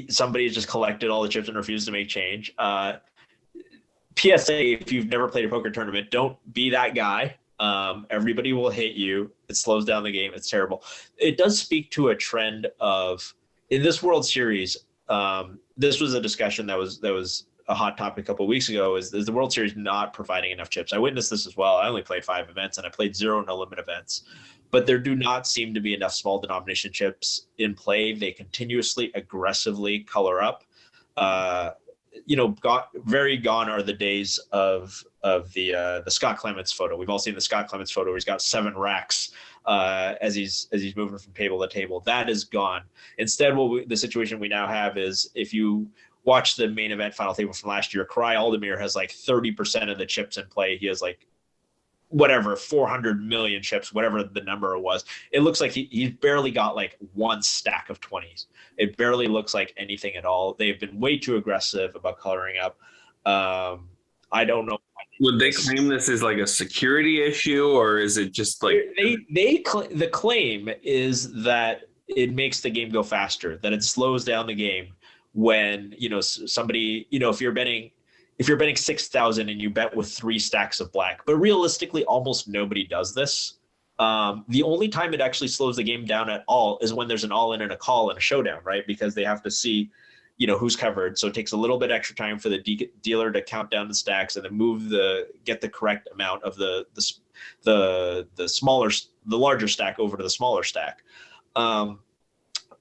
somebody has just collected all the chips and refused to make change. PSA, if you've never played a poker tournament, don't be that guy. Everybody will hate you. It slows down the game. It's terrible. It does speak to a trend of, in this World Series, this was a discussion that was a hot topic a couple of weeks ago, is the World Series not providing enough chips. I witnessed this as well. I only played 5 events and I played 0 no limit events, but there do not seem to be enough small denomination chips in play. They continuously aggressively color up. Very gone are the days of the Scott Clements photo. We've all seen the Scott Clements photo where he's got 7 racks as he's moving from table to table. That is gone. Instead, the situation we now have is, if you watch the main event final table from last year, Karai Aldemir has like 30% of the chips in play. He has like 400 million chips, whatever the number was. It looks like he's barely got like 1 stack of 20s. It barely looks like anything at all. They've been way too aggressive about coloring up. I don't know. Would they claim this is like a security issue, or is it just like the claim is that it makes the game go faster, that it slows down the game when somebody, if you're betting 6,000 and you bet with 3 stacks of black, but realistically almost nobody does this. The only time it actually slows the game down at all is when there's an all-in and a call and a showdown, right? Because they have to see, who's covered. So it takes a little bit extra time for the dealer to count down the stacks and then get the correct amount of the larger stack over to the smaller stack.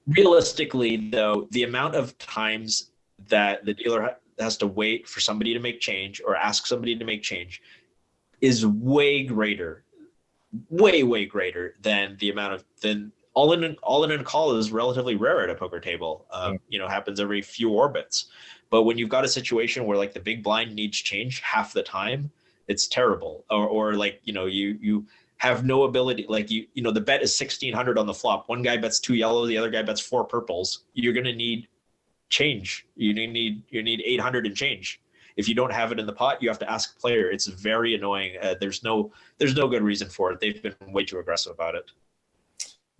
Realistically, though, the amount of times that the dealer has to wait for somebody to make change or ask somebody to make change is way greater than the amount of all in and a call is relatively rare at a poker table. Happens every few orbits. But when you've got a situation where like the big blind needs change half the time, it's terrible. Or you have no ability, like the bet is 1,600 on the flop. One guy bets 2 yellows, the other guy bets 4 purples. You're gonna need change. You need 800 and change. If you don't have it in the pot, you have to ask a player. It's very annoying. There's no good reason for it. They've been way too aggressive about it.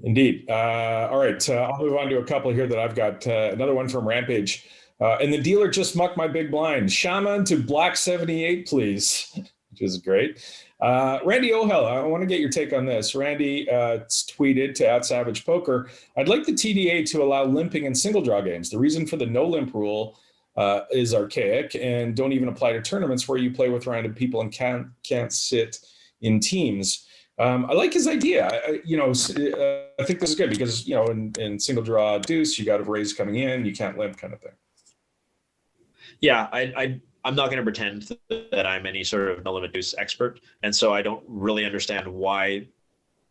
Indeed. All right. I'll move on to a couple here that I've got. Another one from Rampage. And the dealer just mucked my big blind. Shaman to black 78, please, which is great. Randy Ohel, I want to get your take on this. Randy tweeted to @SavagePoker, I'd like the TDA to allow limping in single draw games. The reason for the no limp rule is archaic and don't even apply to tournaments where you play with random people and can't sit in teams. I like his idea. I think this is good because, in single draw deuce, you got a raise coming in, you can't limp kind of thing. Yeah, I'm not going to pretend that I'm any sort of no limit deuce expert. And so I don't really understand why,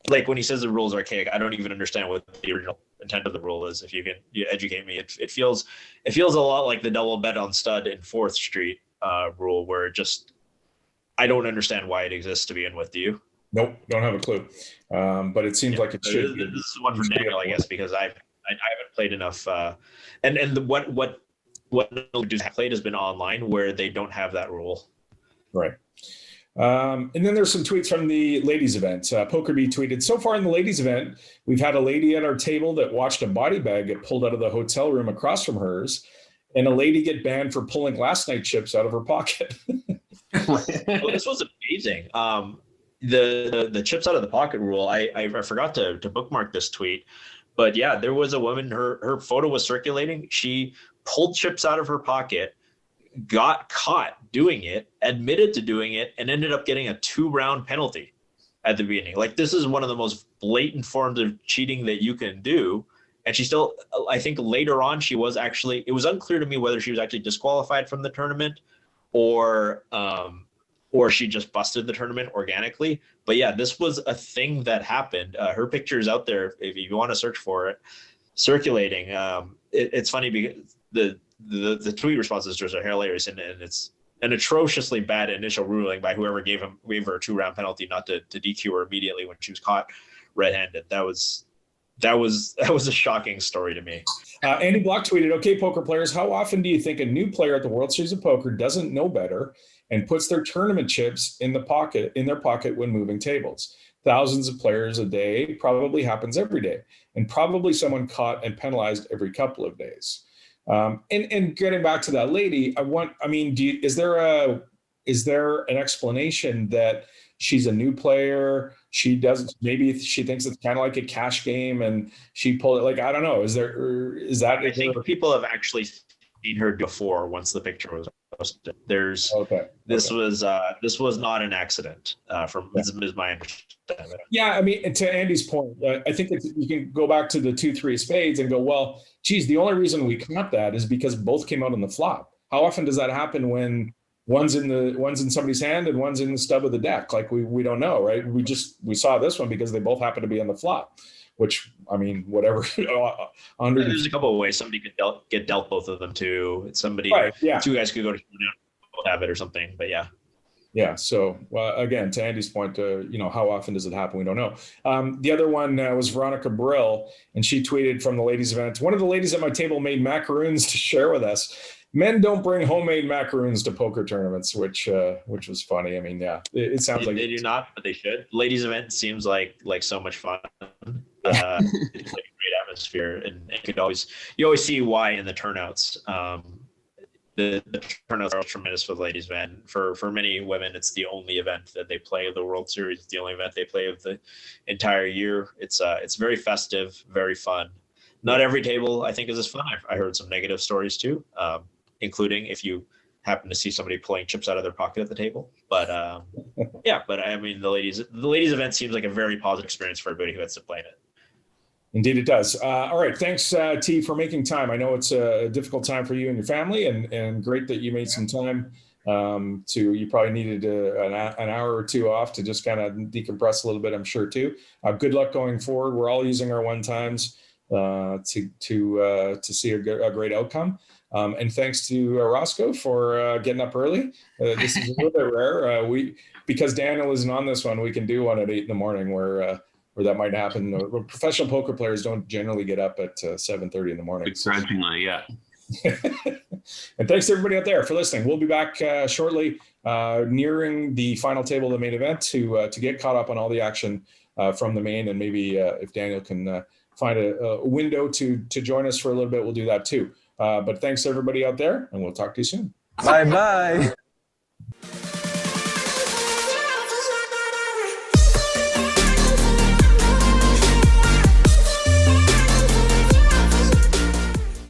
like when he says the rule is archaic, I don't even understand what the original intent of the rule is. If you educate me, it feels a lot like the double bet on stud in 4th Street rule, where I don't understand why it exists to begin with. Do you? Nope, don't have a clue. But it seems like it should. This is one for Daniel, I guess, because I haven't played enough. What Dudes have played has been online where they don't have that rule. Right. And then there's some tweets from the ladies event. PokerBee tweeted, so far in the ladies event, we've had a lady at our table that watched a body bag get pulled out of the hotel room across from hers, and a lady get banned for pulling last night chips out of her pocket. Well, this was amazing. The chips out of the pocket rule, I forgot to bookmark this tweet, but yeah, there was a woman, her photo was circulating. She pulled chips out of her pocket, got caught doing it, admitted to doing it, and ended up getting a 2-round penalty at the beginning. Like, this is one of the most blatant forms of cheating that you can do. And she still, I think later on, it was unclear to me whether she was actually disqualified from the tournament or she just busted the tournament organically. But yeah, this was a thing that happened. Her picture is out there if you want to search for it, circulating. It's funny because the tweet responses to us are hilarious, and it's an atrociously bad initial ruling by whoever gave her a 2-round penalty not to DQ her immediately when she was caught red-handed. That was a shocking story to me. Andy Block tweeted, "Okay, poker players, how often do you think a new player at the World Series of Poker doesn't know better and puts their tournament chips in their pocket when moving tables? Thousands of players a day, probably happens every day, and probably someone caught and penalized every couple of days." And getting back to that lady, is there an explanation that she's a new player? Maybe she thinks it's kind of like a cash game and she pulled it. Like, I don't know. I think people have actually seen her before once the picture was posted. This was not an accident is my understanding. Yeah, I mean, to Andy's point, I think you can go back to the 2-3 spades and go, well, geez, the only reason we caught that is because both came out on the flop. How often does that happen when one's in somebody's hand and one's in the stub of the deck? Like, we don't know, right? We saw this one because they both happen to be on the flop, which, I mean, whatever. There's a couple of ways somebody could get dealt both of them too. Somebody, right, yeah. Two guys could go to both have it or something, but yeah. Yeah. So again, to Andy's point, how often does it happen? We don't know. The other one was Veronica Brill, and she tweeted from the ladies' event. One of the ladies at my table made macaroons to share with us. Men don't bring homemade macaroons to poker tournaments, which was funny. I mean, yeah, it sounds like they do not, but they should. Ladies' event seems like so much fun. It's like a great atmosphere, and you always see why in the turnouts. The turnouts are tremendous for the ladies' event. For many women, it's the only event that they play of the World Series. It's the only event they play of the entire year. It's very festive, very fun. Not every table, I think, is as fun. I heard some negative stories too, including if you happen to see somebody pulling chips out of their pocket at the table. But but I mean, the ladies' event seems like a very positive experience for everybody who has to play in it. Indeed, it does. All right. Thanks, T, for making time. I know it's a difficult time for you and your family, and great that you made some time you probably needed an hour or two off to just kind of decompress a little bit, I'm sure, too. Good luck going forward. We're all using our one times to see a great outcome. And thanks to Roscoe for getting up early. This is a little bit rare. Because Daniel isn't on this one, we can do one at 8 a.m. where that might happen. Professional poker players don't generally get up at 7:30 in the morning. Begrudgingly, yeah. And thanks to everybody out there for listening. We'll be back shortly, nearing the final table of the main event to get caught up on all the action from the main, and maybe if Daniel can find a window to join us for a little bit, we'll do that too. But thanks to everybody out there, and we'll talk to you soon. Bye-bye.